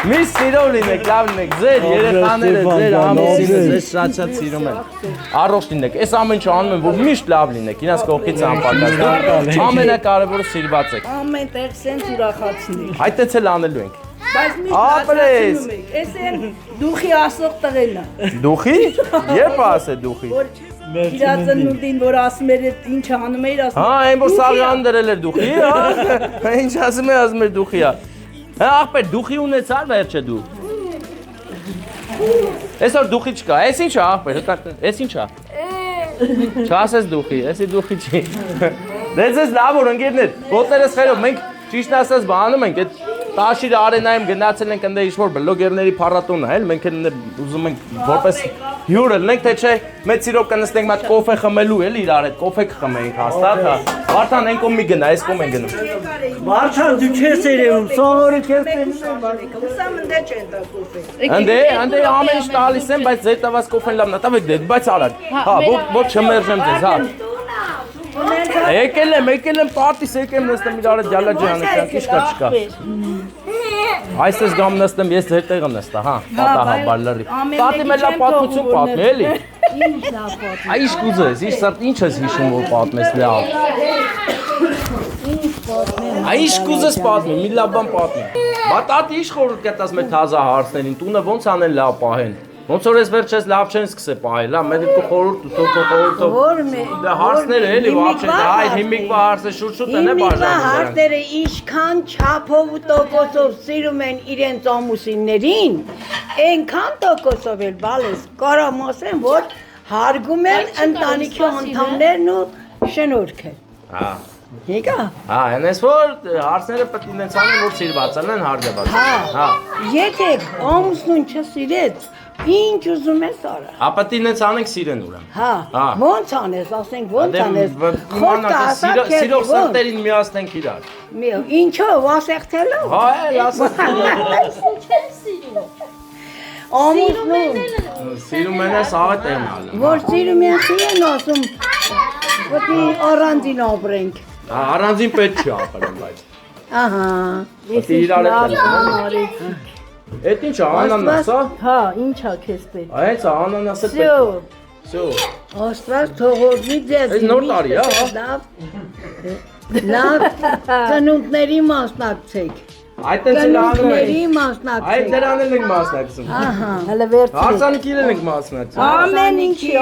Speaker 1: Մի սիրով լինեք, լավ լինեք, ձեր երեխաները, ձեր ամուսինը ձեզ շատ սիրում են։ Առողջ լինեք, այս ամեն ինչ անում են, որ միշտ լավ լինեք, իրաց կողքից անպատասխան։ Ամենակարևորը սիրված եք։
Speaker 7: Ամեն տեղ սենց ուրախացնի։
Speaker 1: Այդտեղ էլ անելու ենք։
Speaker 7: Բայց մի
Speaker 1: Ապրես։
Speaker 7: Էս են դուխի ասող տղենա։
Speaker 1: Դուխի։ Երբ ասե դուխի։
Speaker 7: Որ իրա ծնունդին որ ասում էր ինչ անում էր ասում։
Speaker 1: Հա, այն որ սաղյան դրել էր դուխի, հա։ Ինչ ասում էր դուխի, հա։ Հա, ախպեր, դուխի ունեցար վերջը դու։ Այսօր դուխի չկա, այս ի՞նչ է ախպեր, այս ի՞նչ է։ Չասես դուխի, էսի դուխի չի։ Դե ձեզ լավ որ ընկերներ, ոտներս խերով, մենք ճիշտ ասած բանում ենք, այդ Տաշիրը արենայում գնացել ենք ընդ ինչ-որ բլոգերների փառատոնը, էլ մենք ուզում ենք որպես հյուր լինենք, թե չէ, մեծ սիրով կնստենք մատ կոֆե խմելու, էլի իրար հետ կոֆե կխմենք հաստատ, հա։ Վարդան այն կողմ մի գնա, այս կողմ են գնում։
Speaker 2: Վարդան դու չես երևում, սովորի քեզ
Speaker 7: Սա մնդե չեն տա կոֆե։
Speaker 1: Անդե ամեն ինչ տալիս եմ, բայց ձեր տված կոֆեն լավն է, տավեք դե, բայց արագ։ Հա, ոչ չմերժեմ ձեզ, հա։ Եկել եմ պարտիս, եկեմ նստեմ իրար հետ ջալա ջանեկան, կիշկա չկա։ Այսպես գամ նստեմ, ես ձեր տեղը նստա, հա, պատահաբար լրի։ Պատի մելա պատմություն պատմի, էլի։ Այ ինչ կուզես, ինչ սարտ ինչ ես հիշում, որ պատմես լավ։ Այ ինչ կուզես պատմի, մի լավ բան պատմի։ Բա տատի ինչ խորհուրդ կտաս մեր թազա հարցներին, տունը ոնց անեն լավ պահեն։ Ոնց որ ես վերջես լավ չեն սկսե պահել, հա, մեր դու խորհուրդով։ Դա հարցները էլի вообще, այ հիմիկվա հարցը շուտ-շուտ են բաժանում։
Speaker 7: Հարցերը ինչքան չափով ու տոկոսով սիրում են իրենց ամուսիններին, այնքան տոկոսով էլ բալես կարամ ասեմ, որ հարգում են ընտանիքի անդամներն ու շնորհքը։
Speaker 1: Հա։
Speaker 7: Եկա։
Speaker 1: Հա, այնպես որ հարցները պետք է ինձ անեն, որ սիրված են հարգված։
Speaker 7: Հա։ Եթե ամուսնուն չսիրեց, ինչ ուզում ես արա։
Speaker 1: Հա, պետք է ինձ անենք սիրեն ուրեմն։
Speaker 7: Հա, ոնց անես, ասենք ոնց անես։
Speaker 1: Սիրող սրտերին միացնենք իրար։
Speaker 7: Ինչո՞վ, ասեղթելով։
Speaker 1: Հա,
Speaker 7: Ամուսնուն։
Speaker 1: Սիրում են ես աղետ են ալը։
Speaker 7: Որ սիրում են սիրեն ասում, պետք է առանձին ապրենք։
Speaker 1: Առանձին պետք չի ապրեմ, բայց։
Speaker 7: Ահա։
Speaker 1: Պետք է իրար հետ Էդ ինչ է, անանաս, հա։
Speaker 7: Հա, ինչ է քեզ պետք։
Speaker 1: Այս անանասը պետք է։ Всё։
Speaker 7: Աստված թողորմի ձեզ։
Speaker 1: Այս նոր տարի է, հա։
Speaker 7: Լավ ծնունդների մասնակցեք։
Speaker 1: Այդտենց էլ անում
Speaker 7: Ծնունդների
Speaker 1: ենք։ Այդ
Speaker 7: մասնակցեք։
Speaker 1: դրանն էլ ենք մասնակցում։
Speaker 7: Ահա։
Speaker 4: Հələ վերցրու։
Speaker 1: Հարսանիքին էլ ենք մասնակցում։
Speaker 7: Ամեն ինչի,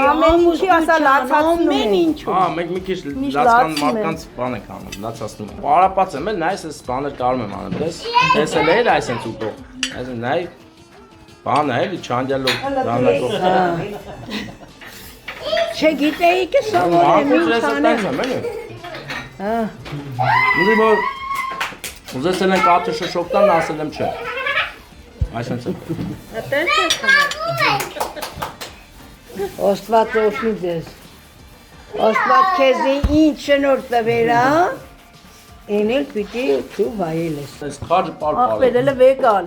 Speaker 7: ասա լացացնում են ինչ։
Speaker 1: Հա, մենք մի քիչ լացկան մարդկանց բան ենք անում, լացացնում։ Պարապած եմ էլ, նայես այս բաներ կարում եմ անում, դες։ Տեսել էր այսենց ուտող։ Այսինքն նայ բան է, էլի չանդյալով դանակով։
Speaker 7: Չգիտեի կը սովորեմ ինչ անեմ։
Speaker 1: Հա։ Ուզի որ ուզեցել են կաթը շշոկտան, ասել եմ չէ։ Այսպես է։
Speaker 7: Աստված օգնի ձեզ։ Աստված քեզի ինչ շնորհ տվեր, հա։ Էնել պիտի դու վայելես։
Speaker 1: Այս խարջը պարպար։
Speaker 4: Ախպերելը վեկալ։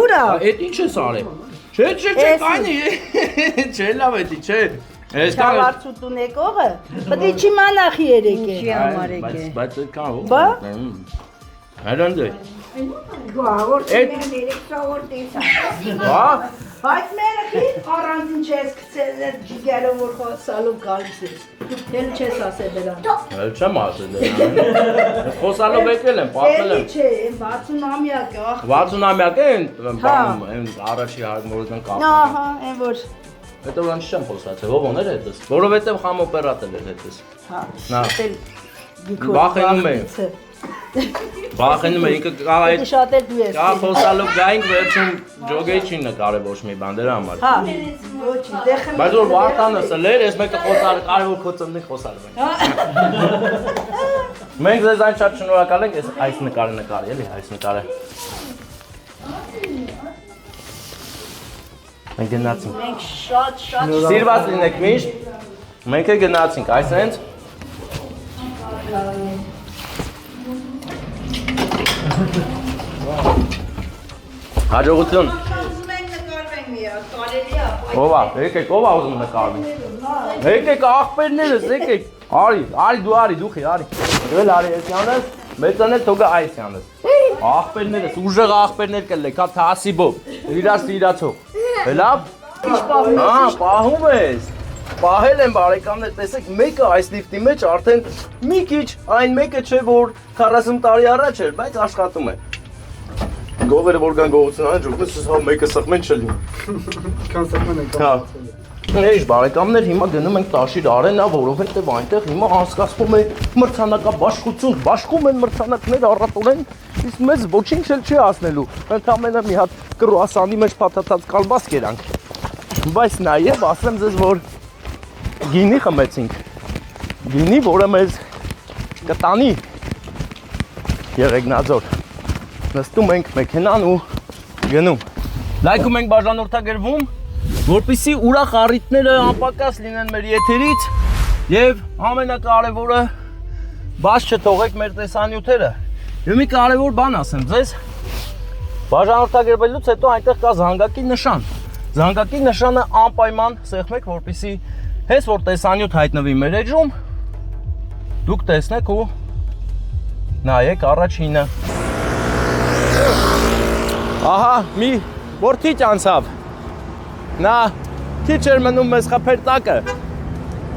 Speaker 7: Ուրա։
Speaker 1: Այդ ինչ ես արել։ Չէ, կայնի։ Չէ, լավ է, չէ։ Այս կան
Speaker 4: Չավարցուտուն եկողը, պետք է չիմանախ երեք է։
Speaker 7: Ինչի համար եկե։
Speaker 1: բայց կան ո՞վ։
Speaker 4: Բա։
Speaker 1: Հայրանդե։
Speaker 7: Գահոր երեք շավոր տեսա։
Speaker 1: Հա։
Speaker 4: Բայց մերը քիչ առանձին չես գցել այդ ջիգերը որ խոսալու գալիս ես։ Էլ չես ասել դրան։
Speaker 1: Էլ չեմ ասել դրան։ Խոսալով եկել եմ, պատմել եմ։
Speaker 4: Չէ, 60-ամյակ ախ։
Speaker 1: 60-ամյակ են բանում, այն առաջի հարմորიდან կապ։
Speaker 4: Ահա, այն որ
Speaker 1: Հետո ուրան չեմ խոսացել, ով օներ հետս, որովհետև խամ օպերատել էր հետս։
Speaker 4: հա,
Speaker 1: Նա
Speaker 4: էլ գիքոր։
Speaker 1: Վախենում եմ։ Վախենում եմ, ինքը կա այդ
Speaker 4: շատ էլ դու ես։
Speaker 1: կա խոսալով գայինք վերջում ջոգեի չի նկարել ոչ մի բան դրա համար։
Speaker 4: Հա, ոչ, դեղ եմ։
Speaker 1: Բայց որ Վարդանը սլեր, ես մեկը խոսալ, կարևոր քո ծննի խոսալով ենք։ Մենք ձեզ այն շատ շնորհակալ ենք, այս նկարը նկարի, էլի, այս նկարը։ Մենք գնացինք։
Speaker 4: Մենք շատ
Speaker 1: Սիրված լինեք միշտ։ Մենք էլ գնացինք, այսենց։ Հաջողություն։
Speaker 4: Ուզում ենք նկարվենք միակ, կարելի է։
Speaker 1: Ո՞վ է, եկեք, ո՞վ է ուզում նկարվի։ Եկեք աղբերներս, եկեք։ Արի, դու խի, արի։ Դրել արի էսյանս, մեծանել թողը այսյանս։ Աղբերներս, ուժեղ աղբերներ կլեք, հա թասիբով, իրար սիրացող։ Լավ։
Speaker 4: Ինչ պահում ես։
Speaker 1: Հա, պահում ես։ Պահել են բարեկամներ, տեսեք, մեկը այս լիֆտի մեջ արդեն մի քիչ այն մեկը չէ, որ 40 տարի առաջ էր, բայց աշխատում է։ Գողերը որ կան գողություն անեն, ջոկս հա մեկը սխմեն չլինի։
Speaker 9: Քան սակմեն ենք։
Speaker 1: Հա։ Էջ բարեկամներ, հիմա գնում ենք Տաշիր Արենա, որովհետև այնտեղ հիմա անցկացվում է մրցանակաբաշխություն, բաշխում են մրցանակներ առատորեն, իսկ մեզ ոչինչ էլ չի ասնելու։ Ընդամենը մի հատ կրուասանի մեջ փաթաթած կալբաս կերանք։ Բայց նաև ասեմ ձեզ, որ գինի խմեցինք։ Գինի, որը մեզ կտանի Եղեգնաձոր։ Նստում ենք մեքենան ու գնում։ Լայքում ենք բաժանորդագրվում, որպեսզի ուրախ առիթները անպակաս լինեն մեր եթերից եւ ամենակարևորը բաց չթողեք մեր տեսանյութերը։ Եվ մի կարևոր բան ասեմ ձեզ, բաժանորդագրվելուց հետո այնտեղ կա զանգակի նշան։ Զանգակի նշանը անպայման սեղմեք, որպեսզի հենց որ տեսանյութ հայտնվի մեր էջում, դուք տեսնեք ու նայեք առաջինը։ Ահա, մի որդի անցավ։ Նա քիչ էր մնում մեզ խփեր տակը։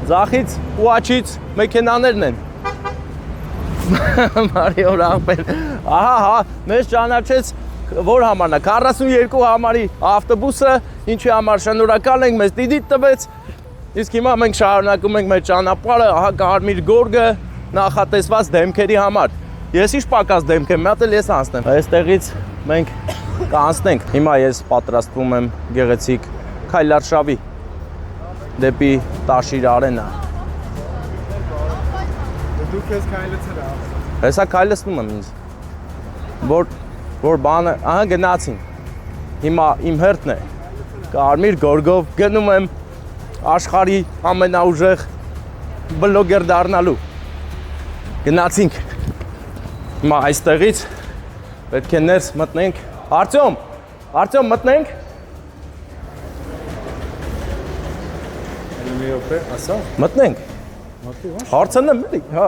Speaker 1: Ձախից ու աչից մեքենաներն են։ Մարիոր աղբեր։ Ահա, մեզ ճանաչեց որ համարն է 42 համարի ավտոբուսը, ինչի համար շնորհակալ ենք, մեզ դիդիտ տվեց։ Իսկ հիմա մենք շարունակում ենք մեր ճանապարհը, ահա կարմիր գորգը նախատեսված դեմքերի համար։ Ես ինչ պակաս դեմք եմ, մի հատ էլ ես անցնեմ։ Այստեղից մենք կանցնենք։ Հիմա ես պատրաստվում եմ գեղեցիկ քայլարշավի դեպի Տաշիր Արենա։
Speaker 9: Դուք ես քայլեցել ա։
Speaker 1: Հեսա քայլեցնում եմ ինձ։ Որ բանը, ահա գնացին։ Հիմա իմ հերթն է։ Կարմիր գորգով գնում եմ աշխարհի ամենաուժեղ բլոգեր դառնալու։ Գնացինք։ Հիմա այստեղից պետք է ներս մտնենք։ Արտյոմ մտնենք։
Speaker 9: Մի օպե, ասա։
Speaker 1: Մտնենք։ Հարցնեմ էլի, հա։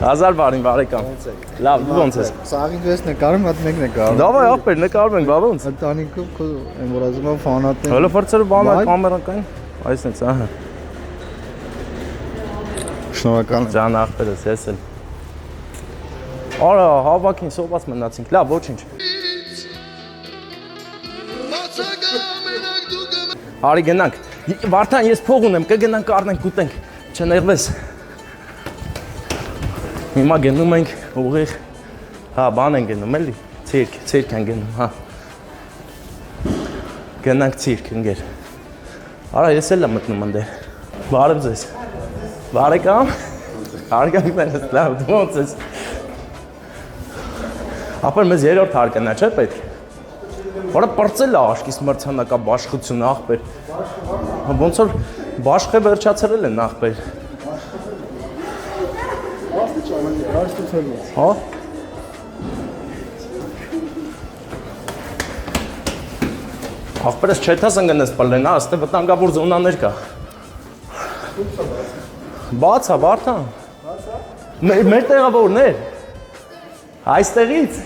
Speaker 1: Հազար բարին բարեկամ։ Լավ, դու ոնց ես։
Speaker 9: Սաղին ես նկարում, հատ մենք նկարում։
Speaker 1: Դավայ ախպեր, նկարում ենք, բա ոնց։
Speaker 9: Ընտանիքով քո այն որ ասում եմ ֆանատ եմ։
Speaker 1: Հələ ֆրցերը բանը կամերան, այսպես, ահա։
Speaker 9: Շնորհակալ եմ։
Speaker 1: Ջան ախպերս, ես էլ։ Արա, հավաքին սոված մնացինք, լավ, ոչինչ։ Արի գնանք։ Վարդան, ես փող ունեմ, կգնանք առնենք ուտենք, չներվես։ Հիմա գնում ենք ուղիղ, հա, բան են գնում, էլի, ցիրկ են գնում, հա։ Գնանք ցիրկ, ընկեր։ Արա, ես էլ եմ մտնում ընդեր։ Բարև ձեզ։ Բարեկամ։ Հարգանքներս, լավ, դու ոնց ես։ Ապա մեզ երրորդ հարկն է, չէ՞ պետք։ Որը պրծել է աշկիս մրցանակաբաշխությունը ախպեր։ Ոնց որ բաշխը վերջացրել են ախպեր։ Հա։ Ախպերս չեթաս ընգնես պլեն, հա, աստե վտանգավոր զոնաներ կա։ Բաց է, Վարդան։ Մեր տեղավորներ։ Այստեղից։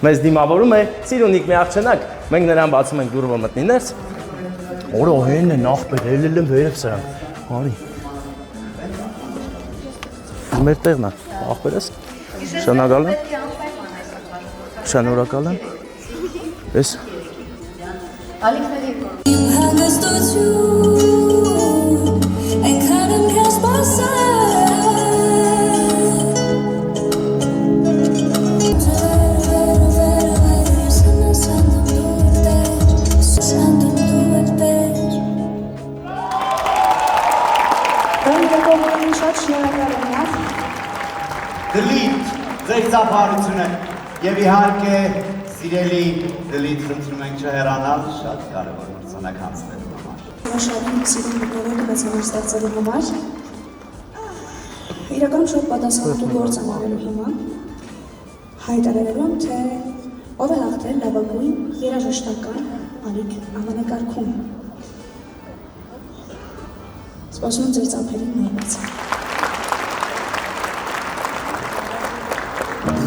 Speaker 1: Մեզ դիմավորում է Սիրունիկ մի աղջնակ, մենք նրան բացում ենք դուրը մտնի ներս։ Որո հեն են ախպեր, հելել եմ վերև սրան, արի։ Մեր տեղն է, ախպեր ես, շնորհակալ եմ, ես։
Speaker 10: Դլիթ, ձեր ծափարությունը և իհարկե սիրելի դլիթ խնդրում ենք չհեռանալ շատ կարևոր մրցանակ հանձնելու համար։
Speaker 11: Շատ եմ սիրում մտնողը մեծանար ստեղծելու համար։ Իրական շատ պատասխանատու գործ եմ արելու հիմա։ հայտարարում, թե ով է հաղթել լավագույն երաժշտական ալիք անվանակարգում։ Սպասում ձեր ծափերի նորմից։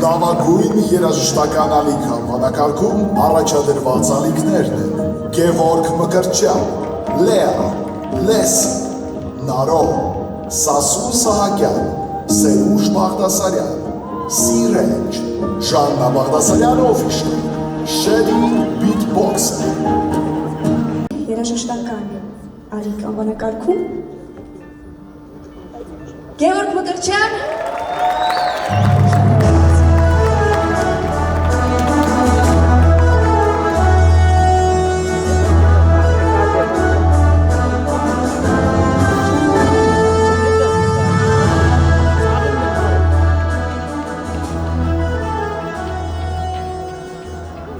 Speaker 12: Լավագույն երաժշտական ալիք անվանակարգում առաջադրված ալիքներն են Գևորգ Մկրտչյան, Լեա, Լեսի, Նարո, Սասուն Սահակյան, Սերուժ Բաղդասարյան, Սիրենջ, Ժաննա Բաղդասարյան Օֆիշը, Շեդի Բիթբոքսը։
Speaker 11: Երաժշտական ալիք անվանակարգում Գևորգ Մկրտչյան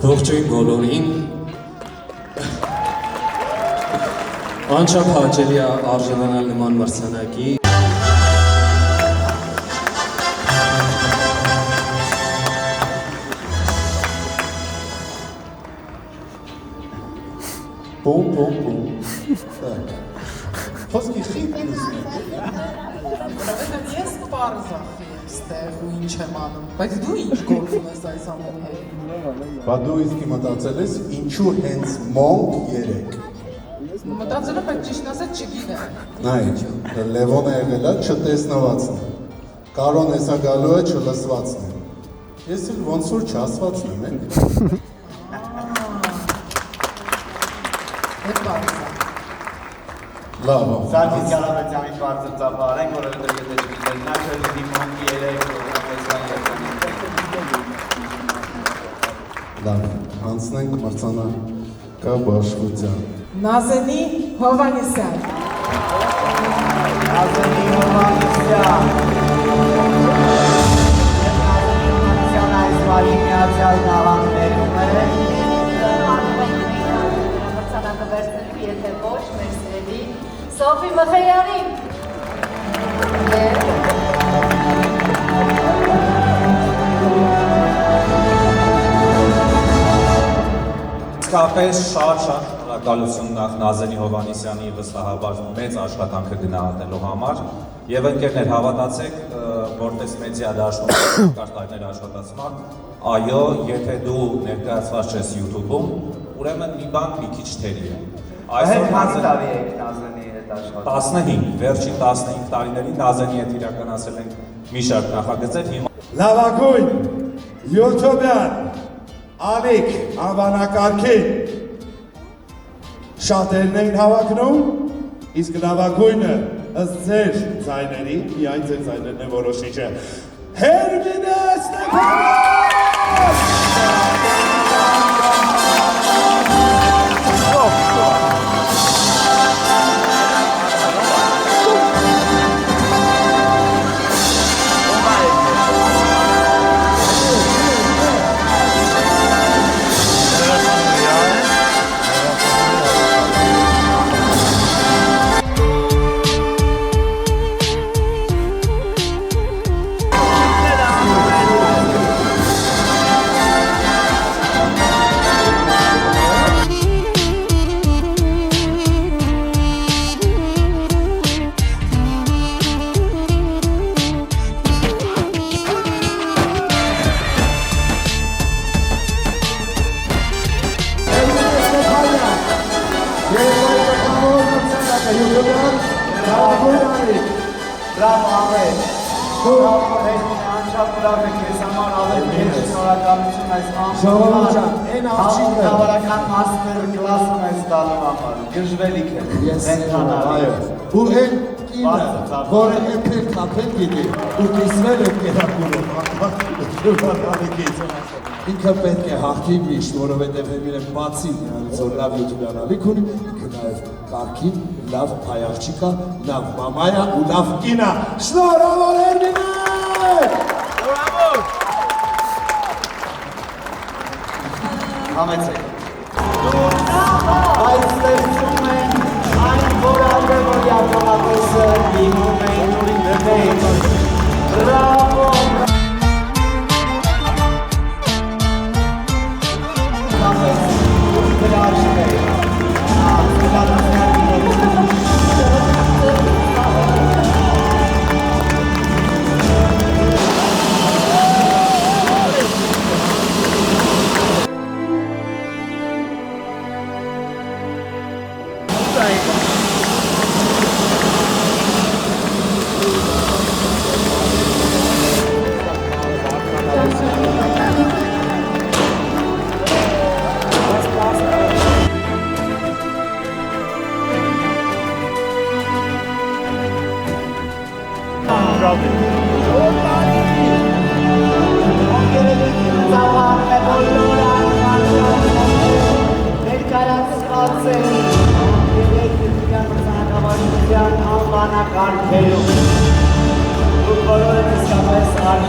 Speaker 13: Ողջույն բոլորին, անչափ հաճելի է արժանանալ նման մրցանակի։
Speaker 6: Բում, բում, բում։ Խոսքի խիտ նուսն է։
Speaker 14: Ես պարզախ եմ ստեղ ու ինչ եմ անում, բայց դու ինչ գործում ես այս ամեն հետ։
Speaker 6: Բա դու իսկի մտածել ես ինչու հենց մոնք 3։
Speaker 14: Մտածել եմ, բայց ճիշտ ասած չգիտեմ։
Speaker 6: Նայ, Լևոնը եղել է չտեսնվածն է։ Կարոն էսա գալու է չլսվածն է։ Ես էլ ոնց որ չասվածն եմ, էլ։ Լավ։
Speaker 10: Սարգիս Ղարաբեկյանի բարձր ծափարենք, որովհետև եթե չգիտեր, նա չլինի մոնքի 3
Speaker 6: Լավ, անցնենք մրցանակա բաշխության։
Speaker 14: Նազենի Հովանեսյան։
Speaker 10: Նազենի Հովանեսյան։ Հովանեսյան այս վարի միացյալ նավաններում է։
Speaker 3: Մրցանակը վերցնելու, եթե ոչ, մեր սիրելի Սոֆի Մխեյարին։
Speaker 15: Իսկապես շատ շնորհակալություն նախ Նազենի Հովանեսյանի վստահաբար մեծ աշխատանքը գնահատելու համար եւ ընկերներ հավատացեք որպես մեդիա դաշնություն կարտարներ աշխատացման այո եթե դու ներկայացված ես YouTube-ում ուրեմն մի բան մի քիչ թերի է
Speaker 10: Այսօր քանի տարի եք Նազենի հետ աշխատում
Speaker 15: 15 վերջին 15 տարիներին Նազենի հետ իրականացել ենք մի շարք նախագծեր հիմա
Speaker 16: լավագույն YouTube-յան ալիք անվանակարգին շատերն էին հավակնում, իսկ լավագույնը ըստ ձեր ձայների, միայն ձեր ձայներն են որոշիչը։ Հերմինե
Speaker 10: Բրավո Աղեր, բրավո Հերմինե, անչափ բրավ եք ես համար Աղեր, ես շնորհակալություն այս համավարական մաստեր կլասում ես տալու համար, գժվելիք է,
Speaker 16: այո, ու են կինը, որը էպեր կապել գիտի, ու կիսվել է կերակուրում, ինքը պետք է հաղթի միշտ, որովհետև Հերմինեն բացի նրանից որ լավ YouTube-յան ալիք ունի, ինքը նաև կարգին լավ հայաղջիկա, լավ մամայա ու լավ կինա, շնորհավոր Հերմինե!
Speaker 10: Համեցեք։ Բայց ստեղծում են այն, որ ալևոր յակոնատեսը ինում են ուրին դեպեյ։ Բրավո!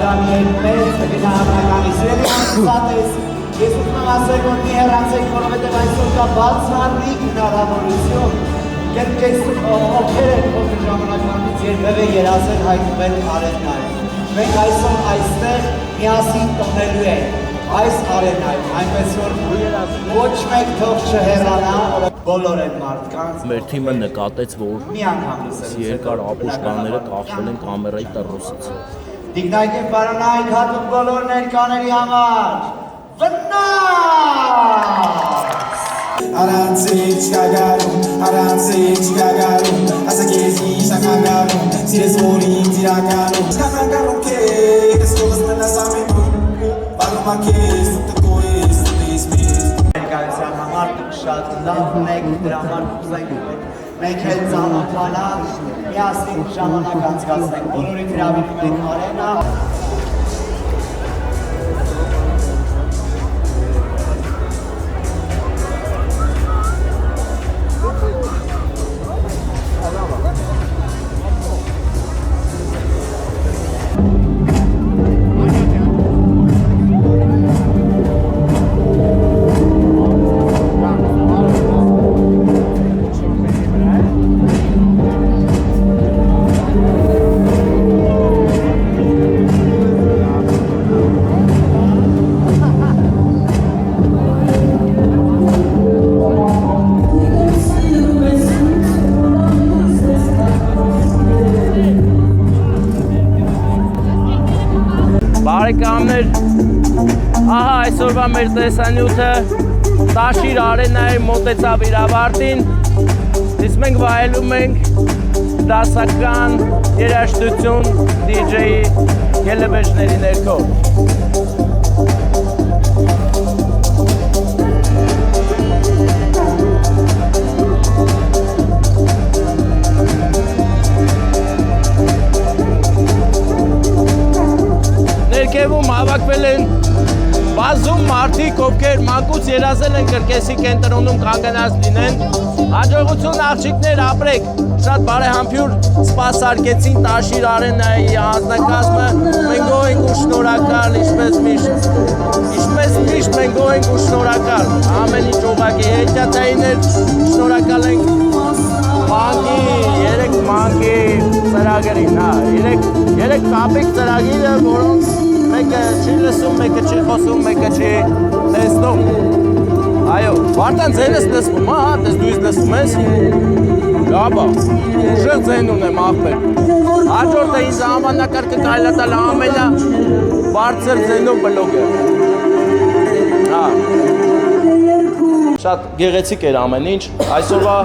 Speaker 10: Շարժականի հետ մեծ գնահատականի սիրելի անցատես, ես ուզում եմ ասել, որ մի հեռացեք, որովհետև այսօր կա բացառիկ հնարավորություն, երբ ես ովքեր են փոքր ժամանակվանից երբևէ երազել հայտնվել արենայում։ Մենք այսօր այստեղ միասին տոնելու ենք այս արենայում, այնպես որ ոչ մեկ թող չհեռանա, բոլոր են մարդկանց։
Speaker 1: Մեր թիմը նկատեց, որ
Speaker 10: մի անգամ լսել
Speaker 1: երկար ապուշկանները կախվել են կամերայի տրոսից։
Speaker 10: Տիկնայք և պարոնայք հատուկ բոլոր ներկաների համար, վնաս!
Speaker 8: Aranzi Chigagarum, Aranzi Chigagarum, Asakezi Shakagarum, Siresori Tiragarum, Shakagarum ke, Escolas Menasaminum, Barumakes, Tukoes, Tismis.
Speaker 10: Ներկայության համար շատ լավն եք, դրա համար կուզենք, որ մենք էլ ծանոթանանք, միասին ժամանակ անցկացնենք, բոլորիդ հրավիրում ենք արենա։
Speaker 1: Բարեկամներ, ահա այսօրվա մեր տեսանյութը Տաշիր արենայի մոտեցավ իր ավարտին, իսկ մենք վայելում ենք դասական երաժշտություն DJ-ի ելևեջների ներքո։ Ներքևում հավաքվել են բազում մարդիկ, ովքեր մանկուց երազել են կրկեսի կենտրոնում կանգնած լինեն։ Հաջողություն աղջիկներ, ապրեք, շատ բարեհամբույր սպասարկեցին Տաշիր արենայի անձնակազմը, մենք գոհ ենք ու շնորհակալ, ինչպես միշտ մենք գոհ ենք ու շնորհակալ, ամեն ինչ ուղղակի հետիաթայիներ, շնորհակալ ենք մանկի, 3 մանկի ծրագրին, երեք կապիկ ծրագիրը, որոնց մեկը չի լսում, մեկը չի խոսում, մեկը չի տեսնում։ Այո, Վարդան ձենս լսվում, հա, տես դու ես լսում ես։ Լաբա, ուժեղ ձեն ունեմ աղբեր։ Հաջորդը ինձ անվանակարգը կայլատալ ամենա բարձր ձենով բլոգեր։ Հա, շատ գեղեցիկ էր ամեն ինչ, այսօրվա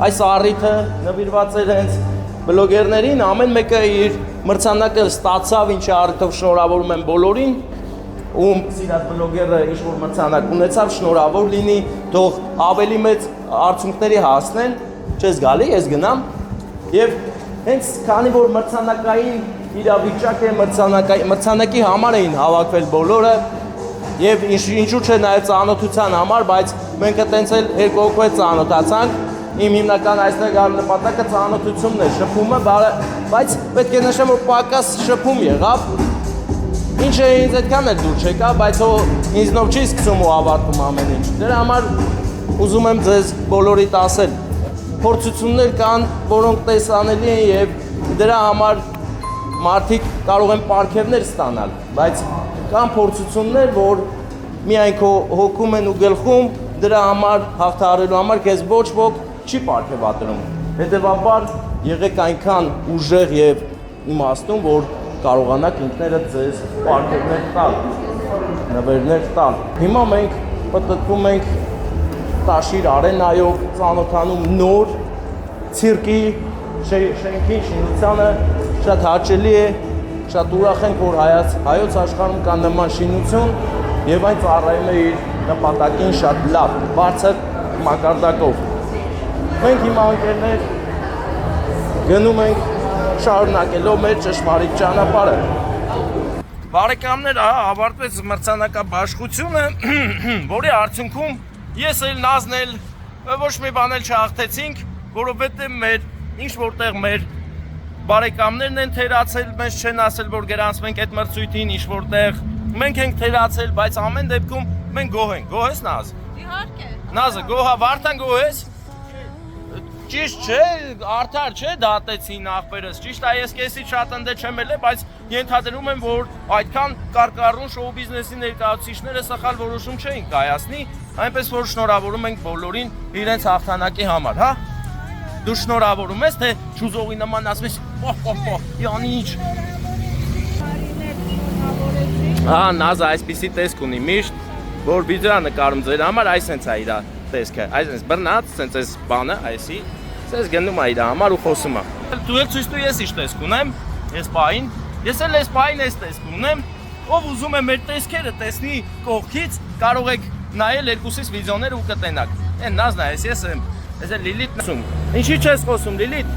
Speaker 1: այս առիթը նվիրված էր հենց բլոգերներին, ամեն մեկը իր մրցանակը ստացավ, ինչի առիթով շնորհավորում եմ բոլորին, ում սիրած բլոգերը ինչ-որ մրցանակ ունեցավ, շնորհավոր լինի, թող ավելի մեծ արդյունքների հասնեն, չես գալի, ես գնամ, և հենց քանի որ մրցանակային իրավիճակ է, մրցանակի համար էին հավաքվել բոլորը, և ինչու չէ նաև ծանոթության համար, բայց մենք տենց էլ երկու հոգու ծանոթացանք, իմ հիմնական այստեղ գալու նպատակը ծանոթությունն է, շփումը, բայց պետք է նշեմ, որ պակաս շփում եղավ, ինչը ինձ այդքան էլ դուր չեկա, բայց ինձնով չի սկսում ու ավարտում ամեն ինչ։ Դրա համար ուզում եմ ձեզ բոլորիդ ասել, փորձություններ կան, որոնք տեսանելի են և դրա համար մարդիկ կարող են պարգևներ ստանալ, բայց կան փորձություններ, որ միայն քո հոգում են ու գլխում, դրա համար հաղթահարելու համար քեզ ոչ ոք չի պարգևատրում։ Հետևաբար եղեք այնքան ուժեղ և իմաստուն, որ կարողանաք ինքներդ ձեզ պարգևներ տալ, նվերներ տալ։ Հիմա մենք պտտվում ենք Տաշիր արենայով, ծանոթանում նոր ցիրկի շենքի շինությանը, շատ հաճելի է, շատ ուրախ ենք, որ հայոց աշխարհում կա նման շինություն և այն ծառայում է իր նպատակին շատ լավ, բարձր մակարդակով։ Մենք հիմա ընկերներ գնում ենք շարունակելով մեր ճշմարիտ ճանապարհը։ Բարեկամներ, ավարտվեց մրցանակաբաշխությունը, որի արդյունքում ես էլ Նազն էլ ոչ մի բան էլ չհաղթեցինք, որովհետև ինչ որտեղ մեր բարեկամներն են թերացել, մենք չեն ասել, որ գրանցվենք այդ մրցույթին ինչ որտեղ։ Մենք ենք թերացել, բայց ամեն դեպքում մենք գոհ ենք։ Գոհ ես Նազ։
Speaker 3: Իհարկե։
Speaker 1: Նազը գոհա, Վարդան գոհ ես։ Ճիշտ չէ, արդար չէ, դատեցին ախպերս։ Ճիշտ է, ես քեսի շատ ընդե չեմ ելել, բայց ենթադրում եմ, որ այդքան կարկառուն շոու բիզնեսի ներկայացուցիչները սխալ որոշում չէին կայացնի, այնպես որ շնորհավորում ենք բոլորին իրենց հաղթանակի համար, հա։ Դու շնորհավորում ես, թե ճուզողի նման ասում ես, յանիչ։ Հա, Նազը այսպիսի տեսք ունի միշտ, որ վիդեո նկարում ձեր համար, այսենց է իր տեսքը, այսենց բռնած, սենց այս բանը, այսի, սենց գնում է իր համար ու խոսում է։ Դու էլ ցույց տու ես ինչ տեսք ունեմ, ես պահին, ես էլ ես պահին ես տեսք ունեմ, ով ուզում է մեր տեսքերը տեսնի կողքից, կարող եք նայել երկուսից վիդեոներ ու կտենաք։ Են Նազն է, ես եմ, ես էլ Լիլիթն եմ։ Ինչի՞ չես խոսում, Լիլիթ։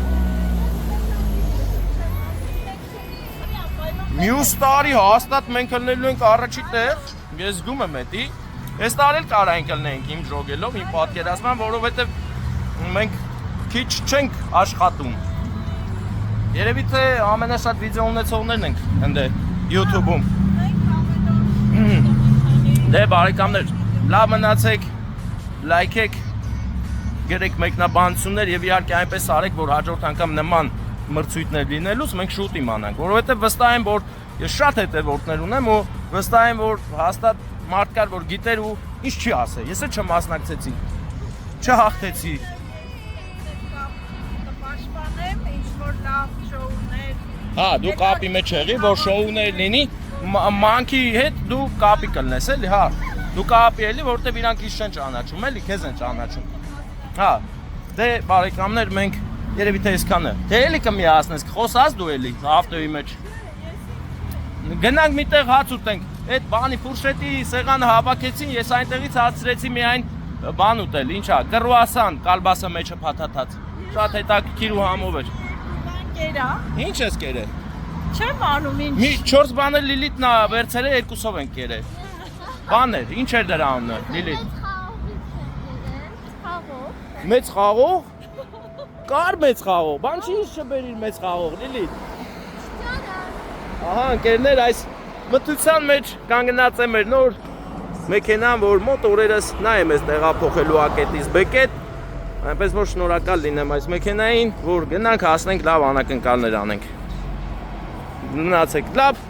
Speaker 1: Մյուս տարի հաստատ մենք ելնելու ենք առաջի տեղ, ես զգում եմ էդի։ Այս տարի էլ կարող ենք ելնենք իմ ժոգելով, իմ պատկերացման, որովհետև մենք քիչ չենք աշխատում։ Երևի թե ամենաշատ վիդեո ունեցողներն ենք ընդ YouTube-ում։ Դե բարեկամներ, լավ մնացեք, լայքեք, գրեք մեկնաբանություններ եւ իհարկե այնպես արեք, որ հաջորդ անգամ նման մրցույթներ լինելուց մենք շուտ իմանանք, որովհետև վստահ եմ, որ ես շատ հետևորդներ ունեմ ու վստահ եմ, որ հաստատ մարդ կար, որ գիտեր ու ինչ չի ասել, ես էլ չմասնակցեցի, չհաղթեցի։
Speaker 3: Պաշտպանեմ, ինչ-որ լավ շոուներ։
Speaker 1: Հա, դու կապի մեջ եղի, որ շոուներ լինի, մանքի հետ դու կապի կլնես էլի, հա, դու կապի էլի, որտև իրանք ինչ չեն ճանաչում, էլի, քեզ են ճանաչում։ Հա, դե բարեկամներ, մենք երևի թե այսքանը, թե էլի կմիացնես, խոսած դու էլի, ավտոյի մեջ։ Գնանք միտեղ հաց ուտենք, այդ բանի ֆուրշետի սեղանը հավաքեցին, ես այնտեղից հացրեցի միայն բան ուտել, ինչա, կրուասան, կալբասը մեջը փաթաթած, շատ հետաքրքիր ու համով էր։
Speaker 3: Կերա։
Speaker 1: Ինչ ես կերել։
Speaker 3: Չեմ անում ինչ։
Speaker 1: Մի 4 բաներ Լիլիթն ա վերցրել, երկուսով են կերել։ Բաներ, ինչ էր դրա անունը, Լիլիթ։ Մեծ խաղող։ Կար մեծ խաղող, բան չի ինչ չբերիր մեծ խաղող, Լիլիթ։ Ահա, ընկերներ, այս մթության մեջ կանգնած է մեր նոր մեքենան, որ մոտ օրերս նա է մեզ տեղափոխելու ակետից բեկետ, այնպես որ շնորհակալ լինեմ այս մեքենային, որ գնանք հասնենք լավ անակնկալներ անենք։ Մնացեք լավ,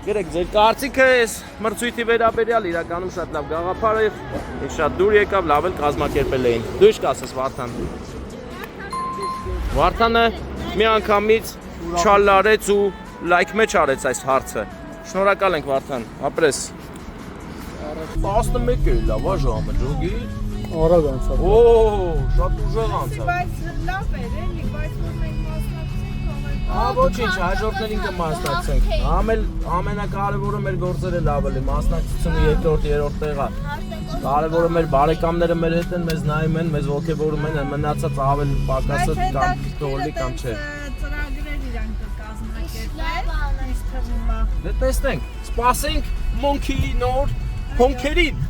Speaker 1: գրեք ձեր կարծիքը այս մրցույթի վերաբերյալ, իրականում շատ լավ գաղափար է, շատ դուր եկավ, լավ էլ կազմակերպել էին։ Դու ինչ կասես Վարդան։ Վարդանը մի անգամից չալարեց ու լայք մեջ արեց այս հարցը։ Շնորհակալ ենք Վարդան, ապրես։ 11 է լավ ժամը, ջոգի։
Speaker 9: Արագ անցավ։
Speaker 1: Օ, շատ ուժեղ անցավ։
Speaker 3: Բայց լավ էր էլի, բայց որ մենք մասնակցենք,
Speaker 1: Հա, ոչինչ, հաջորդներին կմասնակցենք։ Ամենակարևորը մեր գործերը լավ է, մասնակցությունը երկրորդ, երրորդ տեղա։ Կարևորը մեր բարեկամները մեր հետ են, մեզ նայում են, մեզ ոգևորում են, մնացած ավել պակասը կամ թողնի կամ չէ։
Speaker 3: ծրագրեր իրանք կկազմակերպեն, ինչ թվում է։
Speaker 1: Դե տեսնենք, սպասենք Մոնքիի նոր հոնքերին։